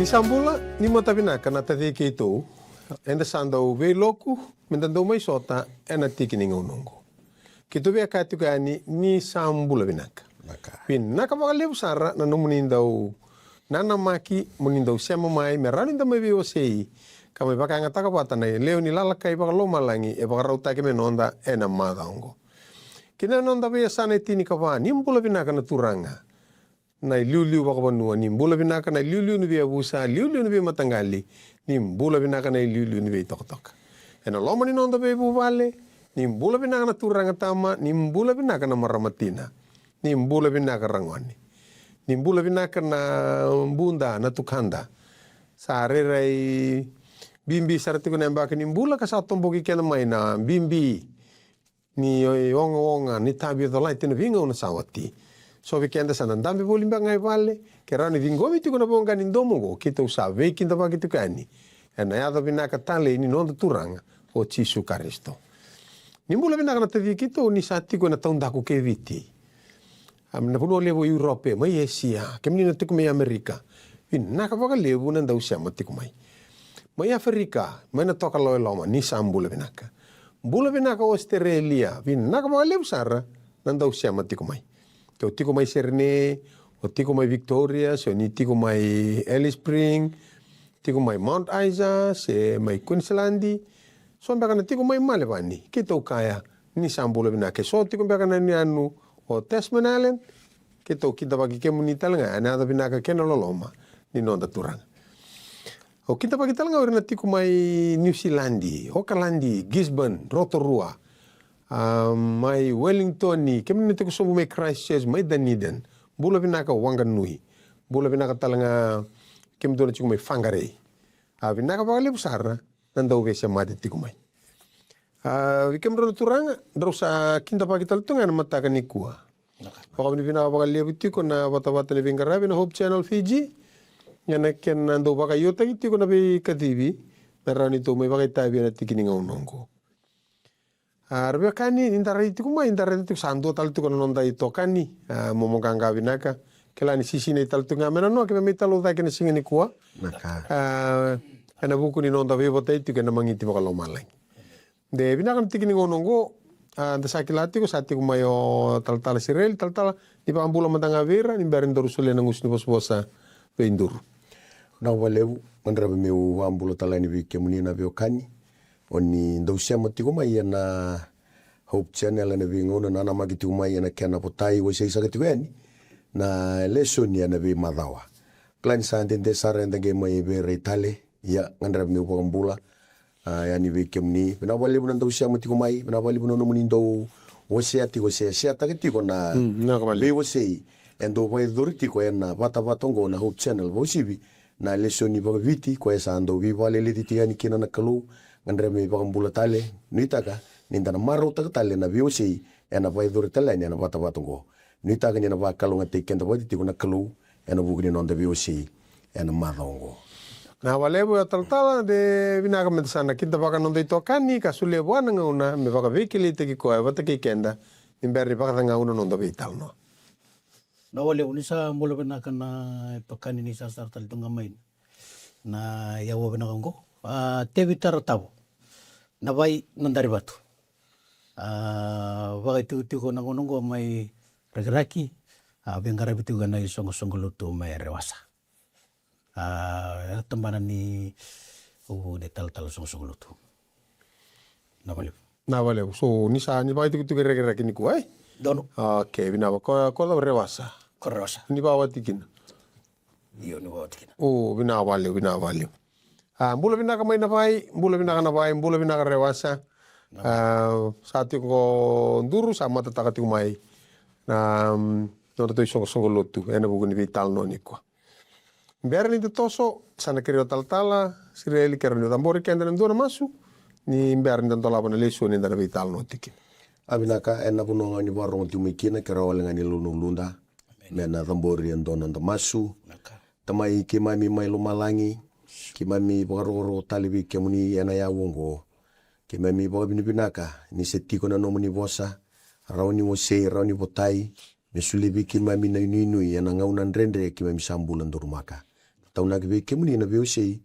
Isambula ni matavina kana tadi keito enda sandau ve loku mentandau mai sota ena tikini ngonongo. Kito ve akatu kani ni sambula vinaka. Pin naka vakalevu sara na nomunindau nana maki munindau sema mai merani nda mai sei kama vakanga taka patana leo ni lalakai vakaloma langi e vakarauta ke menonda ena madaongo. Kina nonda ve sana tini kava nimbula vinaka na turanga. Na liu bakabanua ni mbula binaka na liu ni via busa liu ni via matangali ni mbula binaka na liu ni via tok. Ena loma ni nonda be vale ni mbula binaka na turanga tama ni mbula binaka na maramatina ni mbula binaka rangwani ni mbula binaka na bunda na tukanda sarerai bimbi saratiku nembaka ni mbula ka satomboki kena maina bimbi ni onga ni tabi dolai tena vinga una sawati. So vi kenda sana ndambe bolimba ngai vale kerani vingomi tu kuna bonga ni ndomongo kita usa veki ndaba kitu kani ena yada binaka tale ni nonda turanga o Jesu Kristo ni mula binaka na tavi kito ni sati kuna taunda ku keviti amna puno levo Europe mai Asia kemni na tiku mai Amerika vin naka baka levo na ndausia matiku mai Afrika mai na toka loe loma ni sambula binaka bula binaka Australia vin naka baka levo sara na ndausia matiku mai. O tiko mai Serne, o tiko mai Victoria, se ni tiko mai Alice Spring, tiko mai Mount Isa, se mai Queenslandi, so mbaka na tiko mai Malevani, kita ukaya ni sambula binake. So tiko mbaka na ni anu o Tasman Island, kita bagi kemuni talanga, ana ada binaka kena loloma ni nonda turang. O kita bagi talanga ora na tiko mai New Zealandi, Aucklandi, Gisborne, Rotorua. Mai Wellington ni kemni nito ko sobu mai Christchurch mai Dunedin bula binaka Wanganui bula binaka talanga kemdo na chiku mai Whangarei binaka bakale busara nanda uve sia mate tiku mai kemdo na turanga drosa kinda pagi taltunga na mataka ni kua pakabini binaka bakale butiko na wata-wata ni Vingarabi na Hope Channel Fiji yana ken nando baka yota itiko na bi kativi merani to mai baka tabi na tikini ngaunongo. Arbe kani indara itu kuma indara itu sando tal tu kono nonda itu kani momonganga binaka kelani sisi ni tal tu ngamena no keme mitalo da kene singeni kuwa kana buku ni nonda vivo tai tu kena mangiti bakalo malai de binaka tikini ngonongo da sakilati ko sati kuma yo tal sirel tal di pambula matanga vera ni barin dorusule nangus ni bos-bosa peindur na waleu mandrabe meu ambula talani vike munina vio kani oni ndausia matiko mai na Hope Channel na vingona na magiti mai na kena potai wo sei sagati weni na Lesoni na vi madawa plan sante de sare ndenge mai Veidredre ya ngandra mi ko mbula ya ni vi kemni na wali bunan ndausia matiko mai na wali bunan no munindo wo sei ati wo sei takiti ko na be wo sei endo vai doriti ko na vata vatongo na Hope Channel wo sibi na Lesoni ba viti ko esa ando vi vale le titi ani kina na kalu ngandra mi pakambula tale nitaka nindana maro taka tale na viosi ena vai dore tale ni na vata vatongo nitaka ni na vakalo ngate kenda vati tikuna kalu ena bugni nonda viosi ena madongo na walevo taltala de vinaka medasana kinta baka nonda itokani kasule bwana ngauna me baka vekili teki ko vata ke kenda imberri baka ngauna nonda vitalno na walevo ni sa molo benaka na pakani ni sa sartal tunga main na yawo benaka ngo tevi taratavo na vai nandari batu vai tu ko nangonongo mai regraki Vingarabi tu gana songo lutu mai rewasa tambana ni de tal songo lutu na vale so ni sa ni vai tu regraki ni ko dono okay binaba ko rewasa ni bawa tikin io ni bawa tikin binaba vale mbula binaka mai na vai mbula binaka na vai mbula binaka rewasa sati ko nduru sama tataka tiku mai na no to songo lotu ena buku ni vital no ni ko mbera ni toso sana kero taltala sireli kero ni tambori kenda ndona masu ni mbera ni tantola bona Lesoni ndana vital no tiki abinaka ena puno ngani warong tu mikina kero ngani lunu lunda mena tambori ndona masu tamai kimami mai lumalangi kimami bogaro talibi kemuni ena ya wongo kimami bogabini binaka ni setiko na nomuni bosa rauni mo sei rauni botai mesulibi kimami na inui ena ngauna ndrendre kimami sambulan dorumaka tauna ke ke muni na veo sei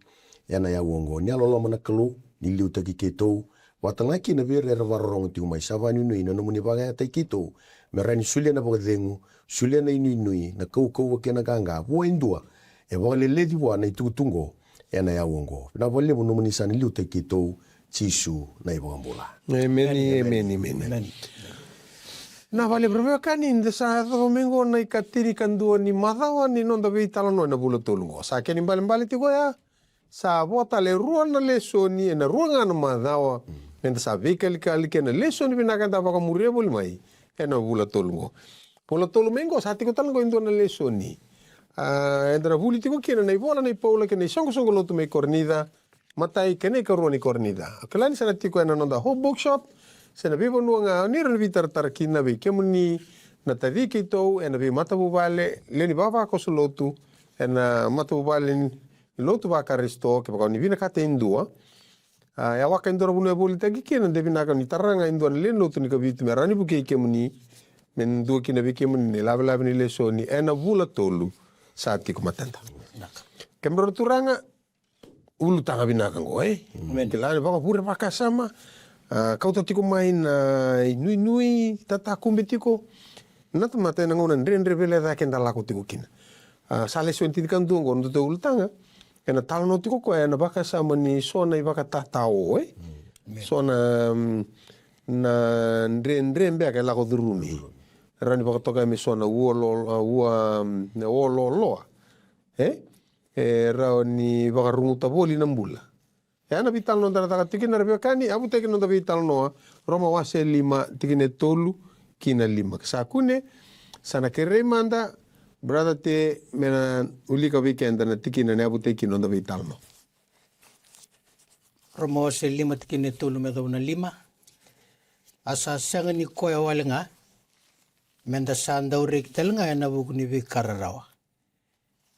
ena ya wongo ni alolo mana kelo ni liu ta ki to watanga ki na vere ra warong tu mai savani no ina no muni baga ta ki to merani sulia na bodengu sulia na inui na kau ke na ganga wo indua e wale le di wa na tutungo ena ya wongo na wale no muni san liu ta ki to chisu na ibambula amen na vale proprio kanin de sa domingo na ikatiri kanduo ni madawa ni non dove italo no na bula tolungo sa ke ni bale ti goya sa bota le rua na lesoni na rua na madawa men sa vikali kali ke na lesoni bina kan tava kamuria bol mai na bula tolungo mengo sa ti ko talungo indo na lesoni endra buli ti ko kena na ivola na ipola ke na songo lotu me cornida matai ke ne karua ni cornida kalani sana ti ko na no da home bookshop sena vivo nuanga ni ran vitar tarkina ve kemuni na tadi kito ena ve matabu vale leni baba ko solotu ena matabu vale lotu vaka resto ke pa ni vina kate indua ya waka indora bunu boli tagi kena de vina ka ni taranga indua len lotu ni ka vitu merani buke kemuni men do kina ve kemuni ni lava ni lesoni ena bula tolu saat ki kumatanda kemro turanga ulu tanga vina kan go kelane baka pura baka sama kau tiko main nui tata kumbetiko nata mata na ngona ndre vele da kenda la ko tiko kina sale so inti kan dungo ndo to ultanga ena talo no tiko ko ena baka sama ni sona i baka tatao sona na ndre mbe ka la ko durumi rani baka toka me sona uolo ra ni baka runguta boli nambula na vital no tara tikina rebio kani abu teke no da vital no roma wase 5 tikine tolu kina 5 sakune sana kere manda brother te mena ulika weekend na tikina ne abu teke no da vital no roma wase 5 tikine tolu me do na 5 asa sanga ni koya walenga menda sanda urek telnga na buku ni kararawa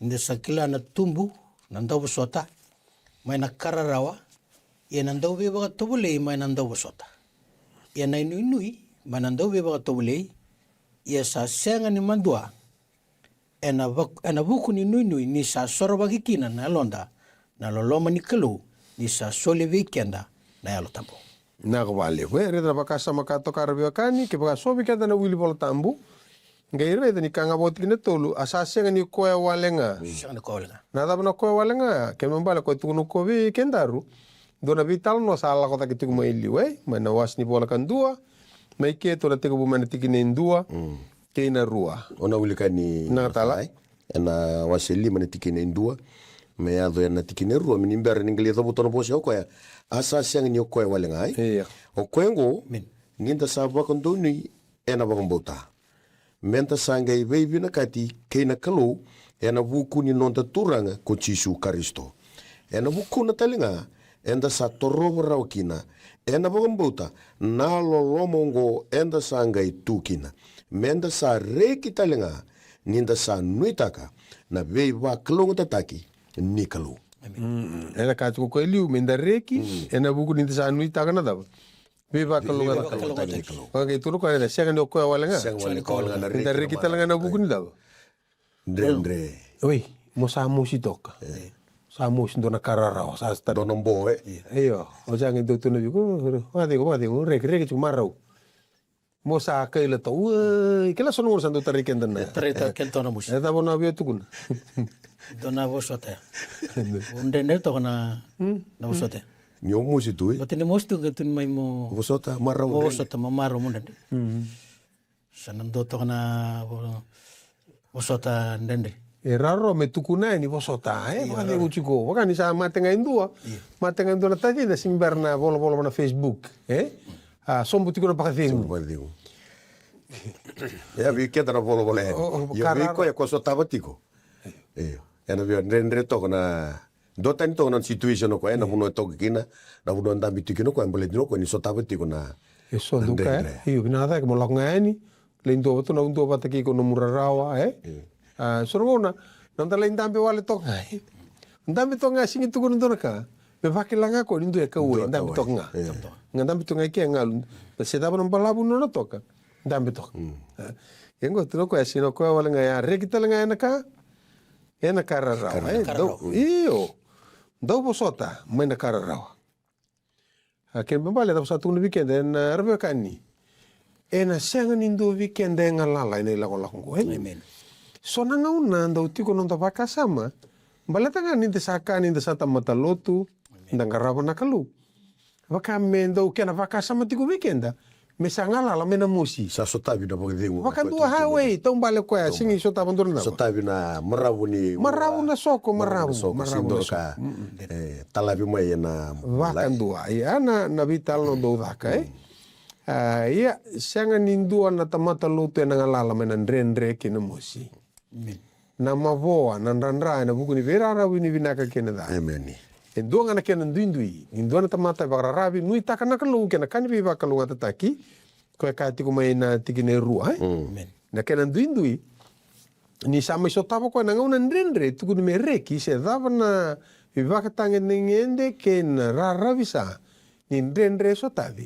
inda sakila na tumbu nanda busota mai na kararawa ia nandau be baga tobulei mai nandau busota ia na inui mai nandau be baga tobulei ia sa senga ni mandua ena buku ni nui ni sa sorba kikina na londa na loloma ni kelu ni sa sole weekenda na yalo tambo na ko vale we re da baka sama ka toka rebio kani ke baka so weekend na Wilivola tambu ngai re ni kanga bot kine tolu asase ngani ko ya walenga na da bana ko walenga ke mbala ko tu no ko vi kendaru dona vital no sala ko takitu mo ili we mana wasni bola kan dua mai ke to te ko mana tikine ndua ke na rua ona ulikani na tala ena waseli mana tikine ndua me ado ena tikine rua mini ber ningle to botono bosi ko ya asase ngani ko ya walenga o kwengo ninda sabwa kon doni ena ba bota menta sanga i veivi na kati keina kalau ena buku ni nonta turanga ko Chisu Karisto ena buku na talinga enda sa torobo raukina ena bogambota na lolomongo enda sanga i tukina menda sa reki talinga ninda sa nuitaka na veiva kalongo tataki ni kalau ena katu ko eliu menda reki ena buku ninda sa nuitaka na dava viva kalonga okay turu ko ena senga no ko walenga na ninda reki talanga na buku ni dava ndre oi mo sa musitoka sa mus ndona kararao sa sta donombo iyo o jangi do tunu biku wadi ko reki chumarau mo sa kaila to kela sono ursan do tarikenda na treta kentona mus eta bona bio tukun dona bosote undene to na bosote nyo musi tu batene mostu gatun mai mo bosota marau bosota mamaro mundende sanando to na bosota ndende raro me tukuna ni bosota vale uchiko wakani sa matenga indua na tadi na simberna bolo na Facebook sombo tiko na pakathengu ya vi keda na bolo yo vi ko ya kosota batiko ena vi ndre to na dotani to na situation ko ena buno to kina na buno ndambi tikino ko embole dino ko ni sota batiko na eso duka iyo nada como la ngani le ndo to na ndo bataki ko no murarawa sorona nanda la ndambe wale to ndambe to nga singi tuko ndo ka be vakilanga ko ndo ka we ndambe to nga ndambe to nga ke ngalu se daba no balabu no toka ndambe to yengo tuno ko asino ko wala nga ya rekita nga na ka Ena kararawa. Iyo. Dau posota, may na kararawa. Akin bambali tapos atong weekend na Rebecca ni. Ena siang nindo weekend nga lala ina ilako-lakong ko. Amen. So nangauna daw tiko nung tapakasama. Balata nga ninte saka ninte sa tamatalotu. Ndangarawa na kalu. Baka mendo kena vakasama tiko weekend. Mesa ngalala mena musi. Sa sotabi na pagdingo. Baka dua highway tong balik ko ya singi sotabi ndurna. Sotabi na marabu ni. Marabu na soko marabu. Sindor ka. Talabi mo na. Vakan dua. Iya na vital no do daka iya sianga nindua na tamata lutu na ngalala mena ndrendre kina musi. Na mavoa na nrandra na buku ni verara wini vinaka kena da. Amen. Endua ngana kena ndui indua na tamata bagrarabi nui taka na kalu kena kanyi ba kalu ngata taki ko ka ti kumai na tikine rua na kena ndui ni sama so tava ko na ngona ndrendre tuku ni mereki se dava na vivaka tange ngende kena raravisa ni ndrendre so tavi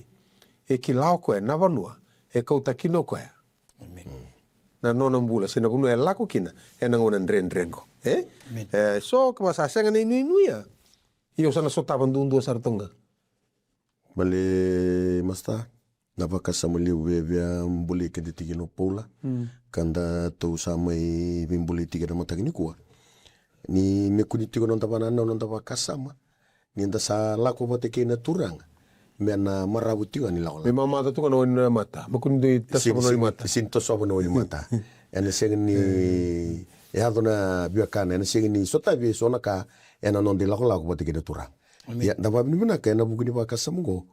e kilao ko na vanua e kauta kino ko na nona mbula sina kuno e lako kina e na ngona ndrendrengo so kwa sasa ngana inuia iyo sana sotavan dundu sartonga. Bale masta napakasama liwevya mbuli kende tigino pola kanda to samai bimbuli tigina matagini kuwa ni mekuni tigo non tabana non tabakasama ni nda sa lako bateke na turanga mena marabu tigo ni lakola Me mama tu kan on mata makundi tasabon mata sinto sobon on mata ene segni e hadona biakana ene segni sotavi sonaka ena non di lako bateke na turanga ya ndaba bina ka na buguni bakasamungo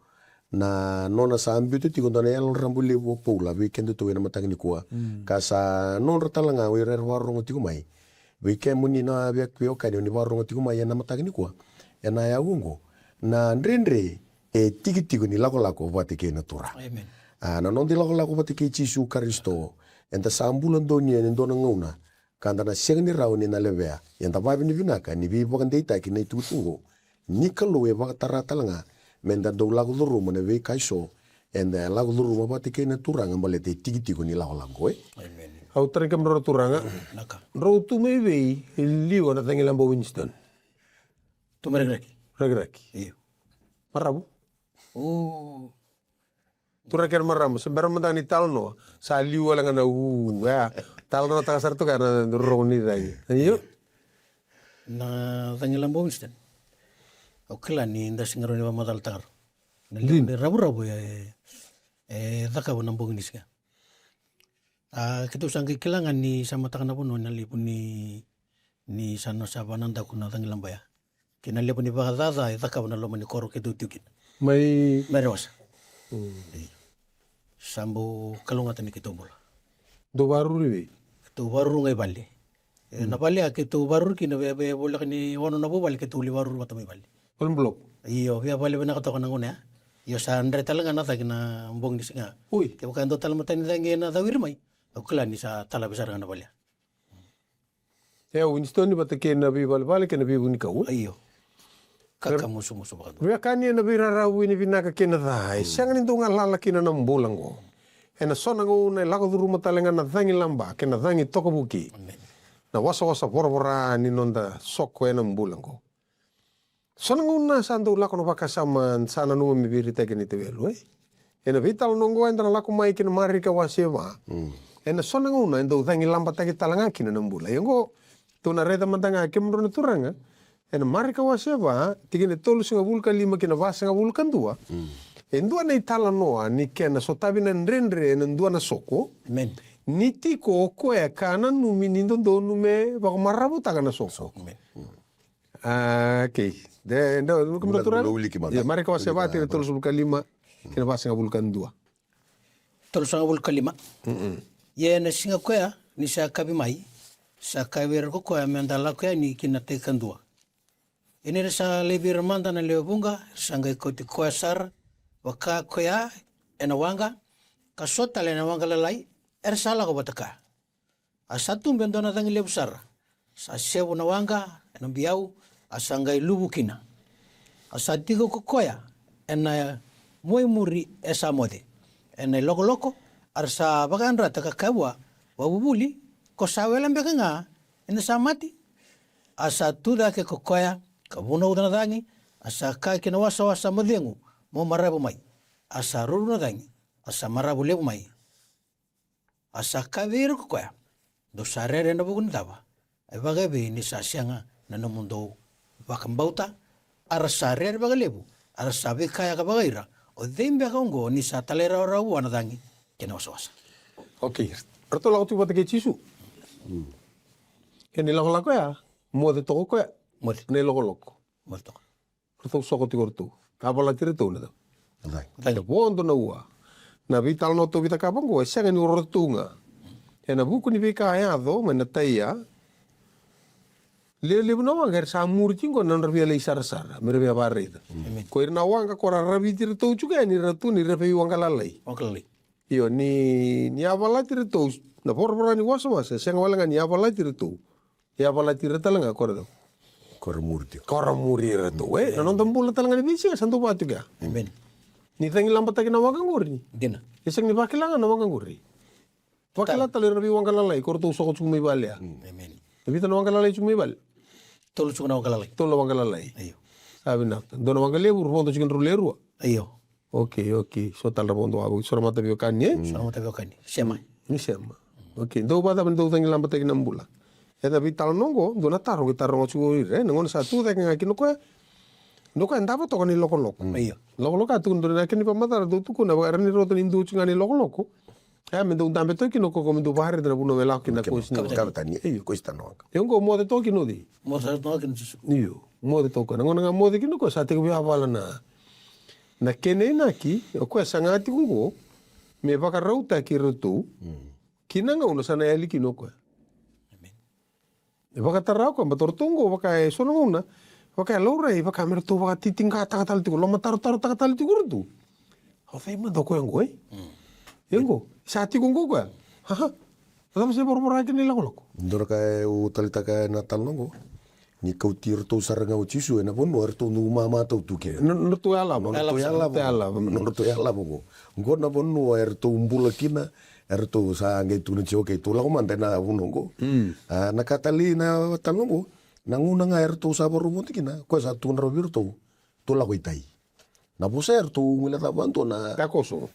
na nona sa ambitu tigo ndana el rambuli bo pola weekend to ena matagini kuwa kasa non ratalanga we warong tigo mai weekend muni na biak pio ka ni warong tigo mai ena matagini kuwa ena ya ungo na ndrendre e tigo ni lako bateke na tura Amen. na non di lako bateke Jesu Kristo enta sambulan doni en dona ngona kanda na segni rauni na levea enta babi ni vinaka ni bi bokan deita ki nei tutungo ni kalu e baka taratalanga menda do lago do rumo ne ve kaiso enda lago do rumo bateke na turanga balete tigo ni lako Amen. au trengam ro turanga Naka. ro tu me ve liwa na tangi lambo Winston Tu meregreki. regraki Iyo. marabu Oh. turaker marabu sebar matang ni talno sa liwa langa na ya talno ta sartu kana ro ni dai iyo Na tangilan Winston. Okela ni nda singaro ni madal tar. Ni rabu ya daka na mbong nisga. Kitu sangki kilangan ni sama takana puno na lipu ni sano sa bananda kuna tangilan baya. Kina lipu ni bagdada daka na loma ni koro kitu tiukin. mai Merewas. Sambo kalungatan ni kitombol. do baru ribe Kitu baru ngai bali. Na bali kitu baru kina be bolak ni wano na bali kitu li baru matamay bali. on blok Iyo, via bali na katoka na nguna. Iyo sa andre talaga na tagi na mbong ni singa. uy Kaya kando talamatan ni tangi na dawir may. Okela ni sa talabisar na bali. ya Winston ni batake na bi bal ke na bi unika u Iyo. Kakamuso-muso ba Ria kani na bi rarawi ni vinaka kena dai siang ni tunga lala kina na mbolango ena sona ngo na lago du rumah talenga na dangi lamba kena dangi toko buki na wasa bora ni nonda soko ena mbolango sona ngo na sando lako no bakasama sana no mi birita keni te velu ena vital nongo entra lako mai kena marika wasema ena sona ngo na endo dangi lamba taki talanga kina na mbula yongo tu na reda mandanga kemro na turanga ena marika wasema tikine tolu singa vulka lima kena vasa nga vulkan dua endua na itala noa ni kena sotabi na ndrendre na ndua na soko Men. ni tiko ko e kana numi nindo do nume bako marabu taga na soko Men. okay de ndo como natural uliki manda. ya marika wasema tine tolu vulka lima kena vasa nga vulkan dua Tolo sa ngabul kalima. Ye na singa koya ni sa kabi mai. Sa kabi ko koya mendala koya ni kinate kandua. Ini sa lebir manda na leobunga sanga ikoti koya sar waka koya ena wanga kasota le na wanga lalai sala ko bataka. Asatum bendona tangi lebusar. Sa sebu na wanga ena biau asanga lubu kina. Asatigo ko koya ena moi muri esa mode. Ena loko arsa bagan rata kakabwa wabubuli ko sawela mbeka nga ena samati asa tuda ke kokoya ka vuna udana dangi asa ka ke na wasa madengu mo marabu mai asa ruru na dangi asa marabu lebu mai asa ka viru kokoya do sarere na bugun dava ai bagabe ni sa sianga na namundo bakambauta ara sarere bagalebu ara sabe kaya ka bagaira o dembe ka ngo ni sa talera ora wana dangi ke na wasa Okay, rato la tu bata ke chisu. Ke ni la ko ya, mo de to ko ya. mo de Ne loko. mo to Rato soko ti gortu. Ka bala tire to na. Alai. Na bondo na ua. Na vital no to vita ka bango e senga ni rotunga. E na buku ni vika ya do me na taia. Le no wanga sa murtingo na revia le sara sara, me revia barreta. Ko na wanga ko ra ravi tire to chuga ni ratu ni revi wanga lalai. okay Io ni avala tire to na porpora ni wasa senga wala ni avala tire to. Ya avala tire talanga kordo. Koramurti. Koramuri reto na non tambula talanga ni bisi santo batu ga. amen Ni tangi lambata ki na wakanguri. dina Isang ni bakilanga na wakanguri. Wakila talir nabi wangala lai korto sokot sumay balya. amen Nabi tan wangala lai sumay bal. tolu sugna wakalalay Tolo wangala lai. ayo Sabi na. Dono wangale urfondo chicken ruleru. ayo Okay. So tal rabondo abu sura mata bio kanye. sono mata kani sema Ni sema. Okay. Do bata ben do tangi lambata ki nambula. Eta vital nongo do na taro ki taro chu ire ngon sa tu de ngaki no ko. No ko andava to ni loko. ayo Loko tu ndo na kini pamata do tu kuna ba ni roto ni ndu chingani loko. Me do dambe to ki no ko do bahare de buno vela ki na ko sni. Kapitani. Ko sta no. Yongo mo de to ki no di. mo sa no kan su Iyo, mo de to ko ngon nga mo de ki no ko sa te ko bala na kene na ki o ko sangati ko me baka rauta ki roto. Kinanga uno sana eli ki no ko. amen E baka tarau ko ba tortungo baka e sono una. Baka laura e baka merto baka titinga takatal ti ko lo mataro takatal ti ko roto. O fai ma do ko ngo e. Yengo, sa ti ko ngo ko. Ha. Tama se borbora ki ni lako. Ndora ka o talita ka na talongo. Ni kautir to saranga o chisu na bono erto no mama to tuke. No tu ala mo. No to yala mo. Ngona bono erto umbula kina erto sa ngai tu ni choke to la manda na bunongo. Na katali na talongo. Nanguna nga erto sa borumo kina ko sa tu na virto. To la goitai. Na bosa erto ngila tabanto na Takoso.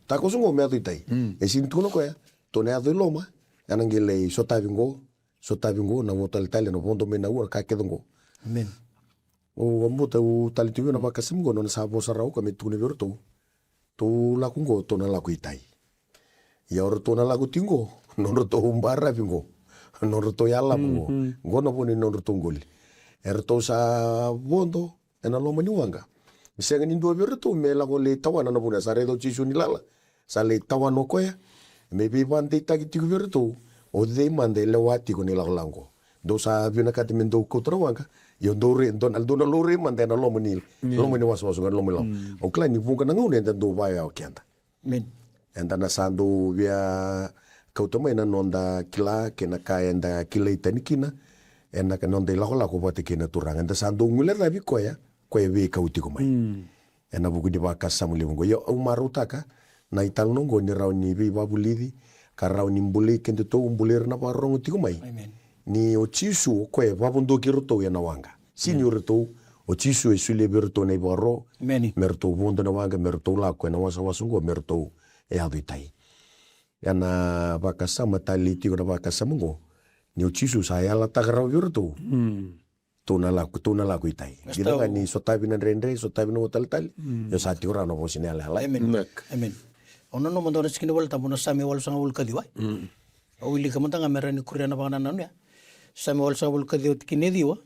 Takoso ngo me atai. E sin tu no ko ya. To ne ado loma. Anangile sotavingo na motal tali no bondo me na ua ka kedongo. amen O ambota o tali tiu na bakasim go no sa bo sarau ka me tu ne verto. To la kungo to na la kuitai. Ya or to na la kutingo no to umbara vingo. No to yala mo. Go no boni no to ngoli. To sa bondo na loma ni wanga. Misenga ni ndo verto me la go le tawana na bona sa redo chisu ni lala. Sa le tawano ko ya. Me bi bande ta ki tiu verto. O de mande le wati ko ni lango do sa vina ka te mendo ko trawanga yo do re don al do na lore mande na lomo ni was lomo lo o klani bunga na ngone da do vai o kenda amen enda na sando via ka to mai na nonda kila ke na ka enda kila itanikina enda ka nonda la ko bote ke na turanga enda sando ngule da vi ko ya ve ka uti ko mai ena buku di baka samuli bungo yo umarutaka na ital no go ni rauni vi babulidi karau ni mbuli kente to umbulir na parong tiko mai amen ni o chisu ko e babundo kiroto ya na wanga senior to o chisu e sule berto na baro amen merto bondo na wanga merto la ko na wasa wasungo merto e aduitai ya na baka sama tali tiko na baka samungo ni o chisu sa ya la tagrau berto to na la ko itai gila ni sotabi na rendre sotabi no tal yo sa tiko ra no bosine ala amen ono no mandona skini wal tamu no sami wal sanga wal kadi wai o wili kamanta ngamera ni kuria na bangana nanu ya sami wal sanga wal kadi kine diwa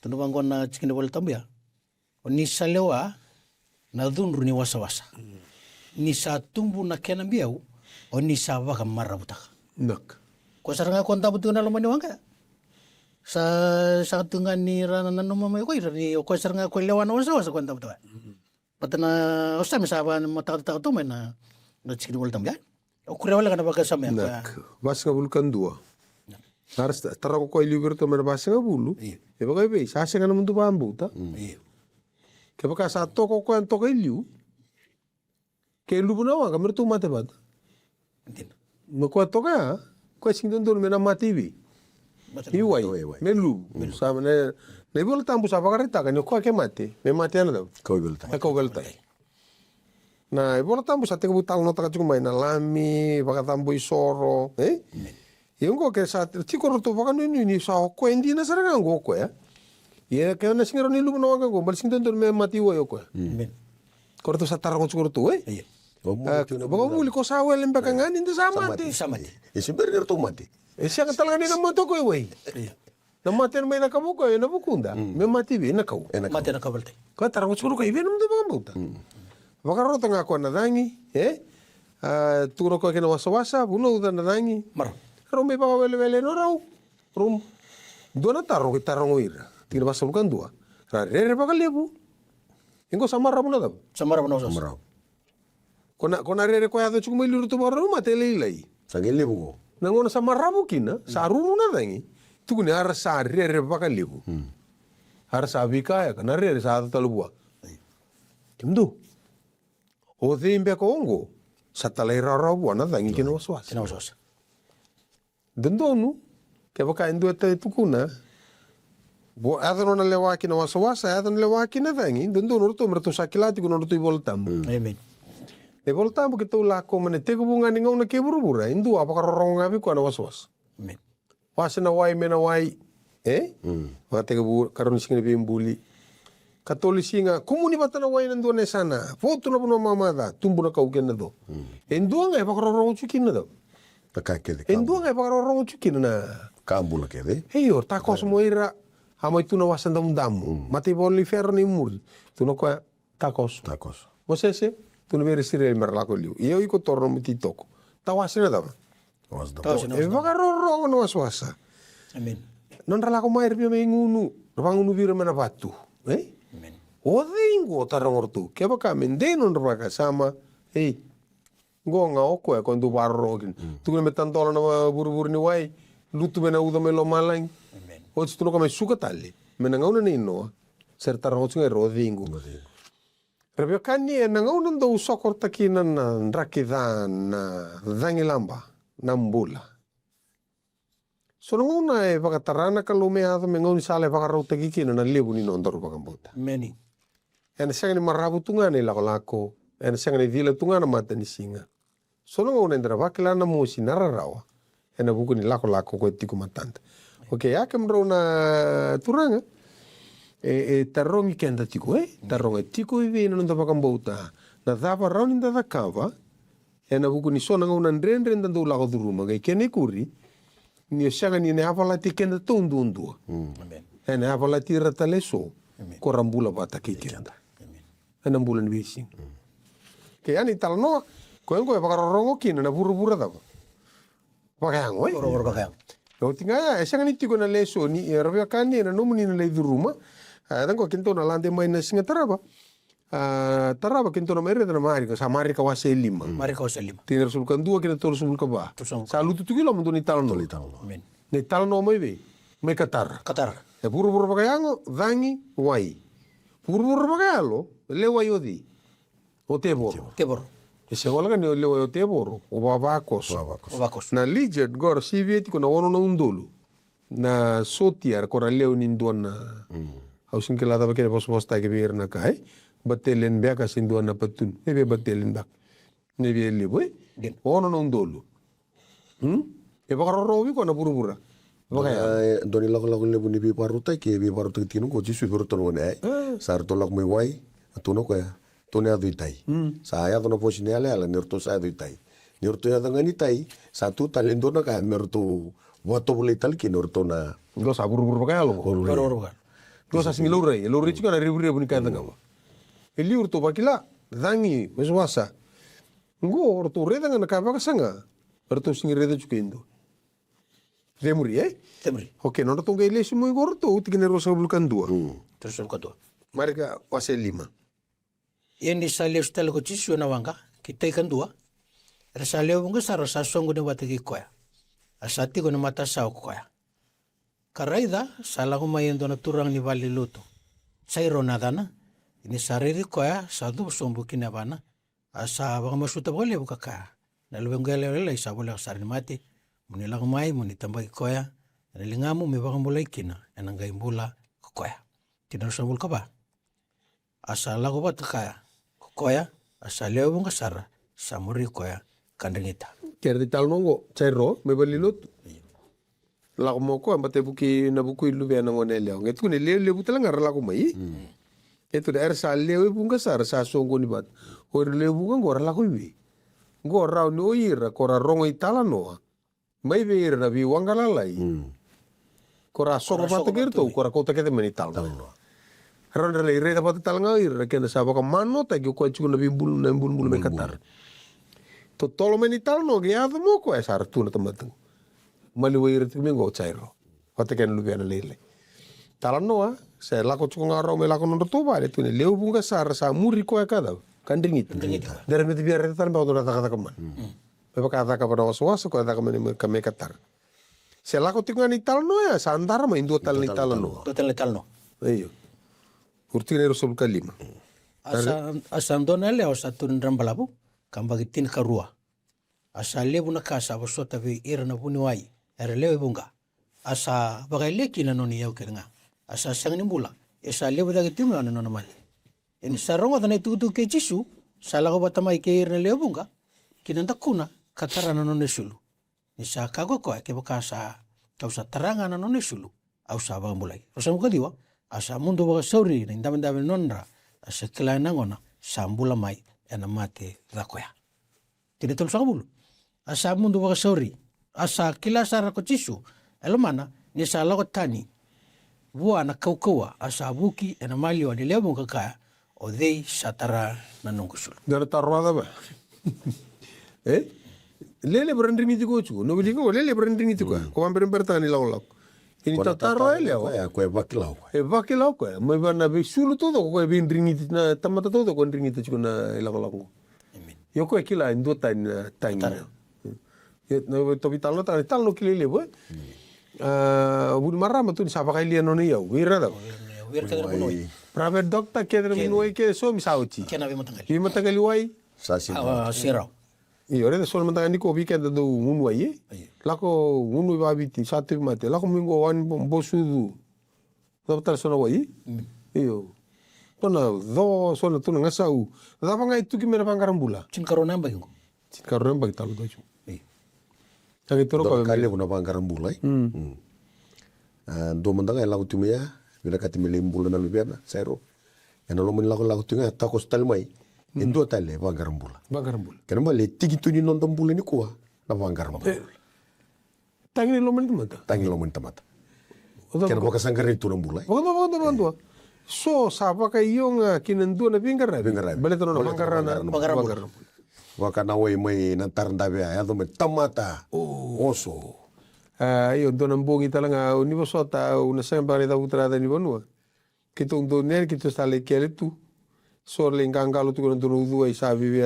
tunu bangona skini wal tamu ya o ni salewa na dunru ni wasa ni sa tumbu na kena biau o ni sa waka marabuta Nak. ko saranga konta butu na lomani wanga sa tunga ni rana nanu mamay ko ni o ko saranga ko lewa na wasa konta butu patana o sami sa ba matakata to may na chikin wal tambia o kure wala kana baga samya Nak. Bas nga bulu kandua. Naras tara ko koy liberto mer bas nga bulu. E bagay be sa nga naman do bambu ta. Ke baka sa to ko an to kay liu. Ke lubu na wa kamer tu mate bad. Entendo. Mo ko to ka ko sing don me na mati bi. Iwai, melu. Sama ne Wilivola tambu sa vakarita ka ni ko ke mate. Me mate ana daw. Ko Wilivola. Ka Wilivola. Na Wilivola tambu sa te butal no taka mai na lami, vakatambu isoro, Yung ke sa tiko ro to vakanu ni sa ko endi na saranga ngo ko ya. Ye ke na singero ni lu no ngo bal sing tonton me mati wo yo ko. Ko to sa tarango tsuro to Bago muli ko sa wel mbaka ngani nda sa mate. E sempre to mate. E siya ka talaga ni na mato ko we. Na mate na may nakabuko na bukunda. Me mati bi na kau. Mate na kabalte. Ko tarango tsuro ko ibe num da bambuta. Vakaro tanga ko na dangi, turo ko ke na wasa buno da na dangi. Mar. Pero me pa wele no rau. Rum. Dona tarango ira. Tira basa bukan dua. Ra re pa lebu. Ingo samara buna da. Samara buna sa. Samara. Kona re ko ya do chumo liru to maro mate lei. Sangel lebu ko. Nangona samara bukina, sa ruru na dangi. Tu ni ara sa re pa lebu. Ara sa vika ya kana re sa talubua. Kimdu. O dhimbe ko ongo. Sa talai rara buana dangi kina waswas. Kina waswas. Dendonu. Ke baka indu ata tukuna. Bo adano na lewa kina waswas, adano lewa kina dangi. Dendonu to merto sakilati kuno to Wilivola tambu. Amen. Wilivola tambu ke to lako mane te bunga ni ngona ke burubura. Indu apa karorong ngabi ko na waswas. Amen. Wasena wai mena wai. Wa te bu karon singni bimbuli. Katolisinga kumuni batana wai nandu ne sana. Foto na puno mamada tumbu na kau kena do. Endu nga pa karorong chukina do. Takake de. Endu nga pa karorong chukina na. Kambula ke de. Hey or takos moira hamai tuna wasanda mundamu. Mate boli ferro ni muri. Tuna ko takos. Takos. Mosese tuna bere sire merlako liu. Iyo iko torno miti toko. Tawasina da. E pa karorong na waswasa. Amen. Non ralako mai rpia me ngunu. Rapangunu vira mena batu. O dingo tarangortu ke baka mendeno nraka sama gonga oko e kondu barro tu me tantola na buru ni wai lutu mena uda me lo malang o tu no kame suka tali mena ngauna ni no ser tarangotu e ro dingo Rebio kani e ngauna ndo sokor takina na nrakida na dangilamba na mbula so ngauna e baka tarana kalume ado me ngauni sale baka rauta kikina na lebu ni no ndoro baka mbota Many. Ena sanga ni marabu tungana lako ena sanga ni vila tungana mata ni singa sono ngona ndra vakila na musi nararawa ena buku ni lako ko tiku matanta okay akam rona turanga tarongi kenda tiku taronga tiku ivi no ndo bakambouta na dava rauni nda kava ena buku ni sona ngona ndrendre ndo lako duruma ga kene kuri ni sanga ni avala tikenda tundundu Amen. ena avala tira taleso korambula bata kikiranda ena bulan wising ke ani talno ko ngo ba karongo kina na buru-buru da ba kayang oi Oro bakayang. o tinga e sanga ni tiko na Lesoni e rabia kani na nomuni na leiduruma dan ko kinto na lande mai na singa taraba kinto na mere na mari ka samari ka wase lima Mari ka lima. tiner sulkan dua kina tol sulka ba salutu tukilo mo ni talno Amen. ni talno mo ibe me katar Qatar. e buru-buru bakayango dangi wai buru-buru bakayalo lewa yodi o teboro Tebor. e se wala ni lewa o teboro o babakos Ovakos. na lijet gor sivieti ko na wono na undolo na sotiar ko leo ni ndona hausin ke lada bakene pos ta ke bir na kai batelen beka sin ndona patun e be batelen bak ne be libo wono na undolo e bakaro robi ko na burubura Doni lako lebu ni bi paruta ke bi paruta tinu ko jisu berto no ne sar to lak mai wai atuno ko ya tone adu tai sa ya tono posine ala nerto sa adu tai nerto ya ngani tai satu talento na ka nerto wato bule tal ki nerto na go sa buruburu bakalo Oro. go sa similore lore chiko na ribu ni kanda ngama eli urto bakila dangi meswasa ngo orto reda ngana ka bakasanga orto singireda chukendo Temuri Temuri. Ok, non tonga ile sumo gorto uti kene rosa bulkan dua. Terus ka to. Marika wase lima. Ini sale ustal ko chisu na wanga kita ikan dua. Resale wanga sara sasongo ne wataki koya. Asati ko na mata sa koya. Karaida sala ko mayendo na turang ni vali luto. Sairo nadana. Ini sariri koya sadu sombu kinabana. Asa baka masuta bole bukaka. Na luwenga lele isa bole sarin mati. Muni lang mai muni tambay koya. ena lingamu me vakamula ikina ena ngai mbula kokoya. Tina rusa mbula kapa. Asa lago bata kaya kokoya asa leo bunga sara sa muri koya kandringita. Kera di talo nongo chairo me balilot. Lago moko ambate buki na buku ilu bea nangone leo. Ngetu ne leo butala ngara lago mai. Itu da sa leo bunga sara sa songo ni bat. Ori leo bunga ngora lago iwi. Ngora ni oira kora rongo itala noa. Mai beira na bi wangala lai. Kora songo bata gerto kora kota kete meni talo. Ronda le reda bata tala ngair kena sa baka mano ta ki ko chu na bi bulu na bulu me katar. To tolo meni talo no ge ado mo ko esa tu na tamatang. Mali weir tu mingo chairo. Kota ken lu bia na lele. Tala noa se lako chu ngaro me lako no to ba le tu ne leu bunga sar sa muri ko e kada. Kandringit. Dere me biar reda tan ba do ta kata kaman. Me baka ta ka ba so ko ta ka me katar. Se lako tinga ni talo no ya sa andara ma indo tal ni talo no. Total talo no. Iyo. Urtinero sul kalima. Asa ndona leo sa turin rambalabu kambagitin karua. Asa lebu na kasa wasota vi ira na puni wai. Era leo ibunga. Asa bagai leki na noni yau keringa. Asa sang nimbula. Esa lebu dagi timu na nona mali. Ini sarongo tanai tutu ke jisu. Sa lago batamai ke ira na leo bunga. Kinanda kuna katara na noni sulu. Nisa kago koe ke bakasa kau sa taranga na noni sulu. Au sa bagambulai. Rosa mukadiwa. Asa mundu baga sauri na indamindami nonra. Asa kilai nangona sambula mai ena mate rakoya. Tidak tolu sangabulu. Asa mundu baga sauri. Asa kila sara ko jisu. Elomana ni sa lago tani. Bua na kaukaua asa buki ena maliwa ni leo munga kaya. O dei satara na nungusulu. Gara tarwada ba? Lele berendring itu gochu. No bilingo lele berendring itu ka. Ko amber bertani law. Ini tataro ele o. Ko e vakilau. E vakilau ko. Mai bana be sulu todo ko e bindring itu na tamata todo ko ndring itu na lago. Yo ko kila indo tan tan. Yo no to vitalo tan tal no kilele bo. Bud marama tu sa pakai liano ni yo. Wira da. Wir ka bunoi. Private doctor ke bunoi ke so misauti. Kena bi matangali. Bi matangali wai. Sasi. Sirau. Iyo reda sol matangani ko weekend do unu ai. Lako unu babiti satu mate. Lako mingo wan bosudu. Dokter sona wai. Iyo. Tona do sona tuna ngasau. Da panga itu ki mera pangarambula. Cin karona mbagi ko. Cin karona mbagi talu doju. Lagi toro ko kali puna pangarambula. Do mandanga lagu tumia. Bila kati melembula na lubiana. Sairo. Yana lo mun lagu tunga takos talmai. Indo tale vangarambula. Vangarambula. Kenapa le tiki tuni nonton bula ni kuah na vangarambula. Tangi lo men tamata. Tangi lo men tamata. Kenapa kasanggar itu rambula? Bagaimana? So sapa ka iyong kinandu na pingar. Balik to na vangarana. Waka na way may nantaranda bia ado me tamata. Oso. Iyo do nambungi talaga unibosota una sembari da utrada ni bonua. Kitong do ner kito stale kele tu. Sorle ngangalo tu kono tunu dua isabi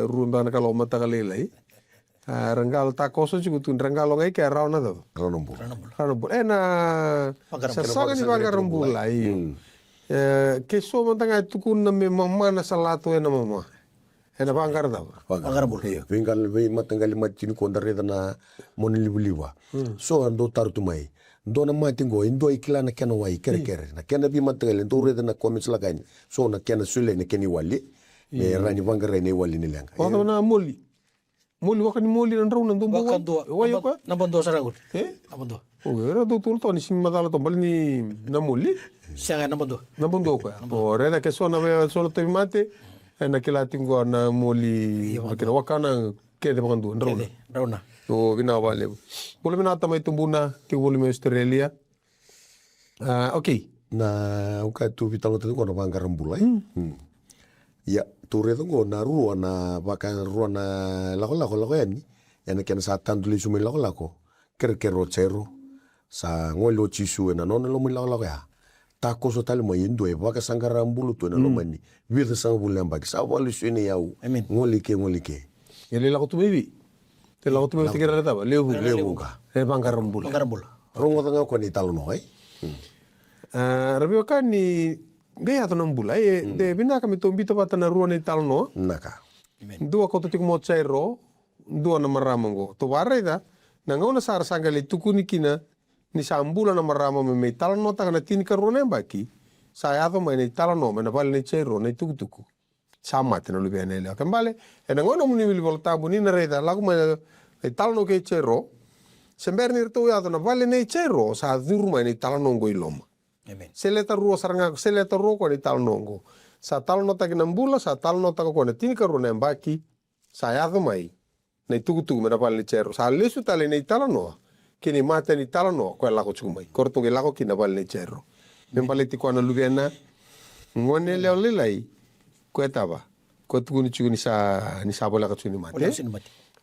rumba na kalo mata kalelai. Rangalo ta koso ciku tu rangalo ngai ke rauna do. Ranambul. Na sasanga ni vangarambula iyo. Ke so mantanga tu kun na me mama na salato na mama. Ena vangar da. Vangarambul. Vingal ve matangali matini kondare na monilibuliwa. So ando tarutu mai. Dona matingo indo ikila na kena wai kere na kena bi matangali ndo reda na comments lagani. So na kena sule na keni wali. Me rani vangare ne wali ni lenga. Waka na moli. Moli waka ni moli na rauna ndo Waka dua. Wayo ka? Na bondo saragut. Na bondo. Era do tulto ni sing madala to bali ni na moli. Sianga na bondo. Na bondo ka. O reda ke so na ve solo te mate. Na kila tingo na moli. Waka na kede bakandu rauna. Rauna. O vina vale. Boleh mina tamai tumbuna ke boleh me Australia. Okay. Na uka tu vitalo tu kono vangarambula. Ya tu redo na rua na vaka rua na lago yani. Yana kena sa tanduli sume lago. Kere cero. Sa ngolo chisu na non lo lago ya. Tako so tali mo indo e vaka sangarambulu tu na lo mani. Vida sangabulu ambaki. Sa walu sune yau. Ngoli ke. Ele lago tu baby. Te lago tu baby te kira taba. Leu buka. Vangarambula. Rongo tanga ko ni talo no ai. Rabi waka ni gaya to nambula de bina kami to mbito pata na ruwa ni talno Naka. Dua ko to tik mo chairo dua na maramango to wareda na ngona sar sangale tukuni kina ni sa mbula na marama me talano ta kana tini karone baki sa yato mai nei talano me na vale nei chero nei tukutuku sa mate na lubia nei le kambale e na ngono muni Wilivola tabu ni na reda lagu mai nei talano ke chero sember ni rto yato na vale nei chero sa duru mai nei talano ngo iloma Amen. seleta ruo saranga seleta ruo ko nei talano ngo sa talano ta kina mbula sa talano ta ko na tini karone baki sa yato mai nei tukutuku me na vale nei chero sa lesu tale nei talano kini mate ni talano ko lako chumai kortonge lako kina vale nei chero membaleti ko na luviana ngone leo lelai ko etaba ko tukuni chuni sa bola ka chuni mate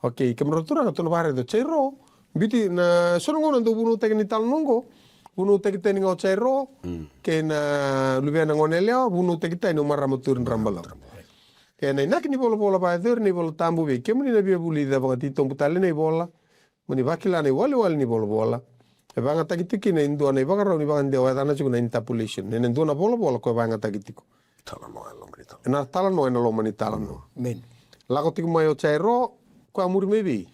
okay kemrotura to no bare do chero biti na sono ngono do bunu tekni talnongo bunu tekite ni ngo chero ke na luviana ngone leo bunu tekite no maramatur rambala ke na nakni bola ba dur ni bola tambu be kemni na be buli da bagati tombutale nei bola muni vakila nei wale ni bola e vanga takitiki ne indua nei vakaro ni vanga dewa dana chuku na interpolation ne indua na bola ko vanga takitiko Talano e lomani talano. na talano ena lomani talano Amen. lako tiku mai o chairo ko amuri mebi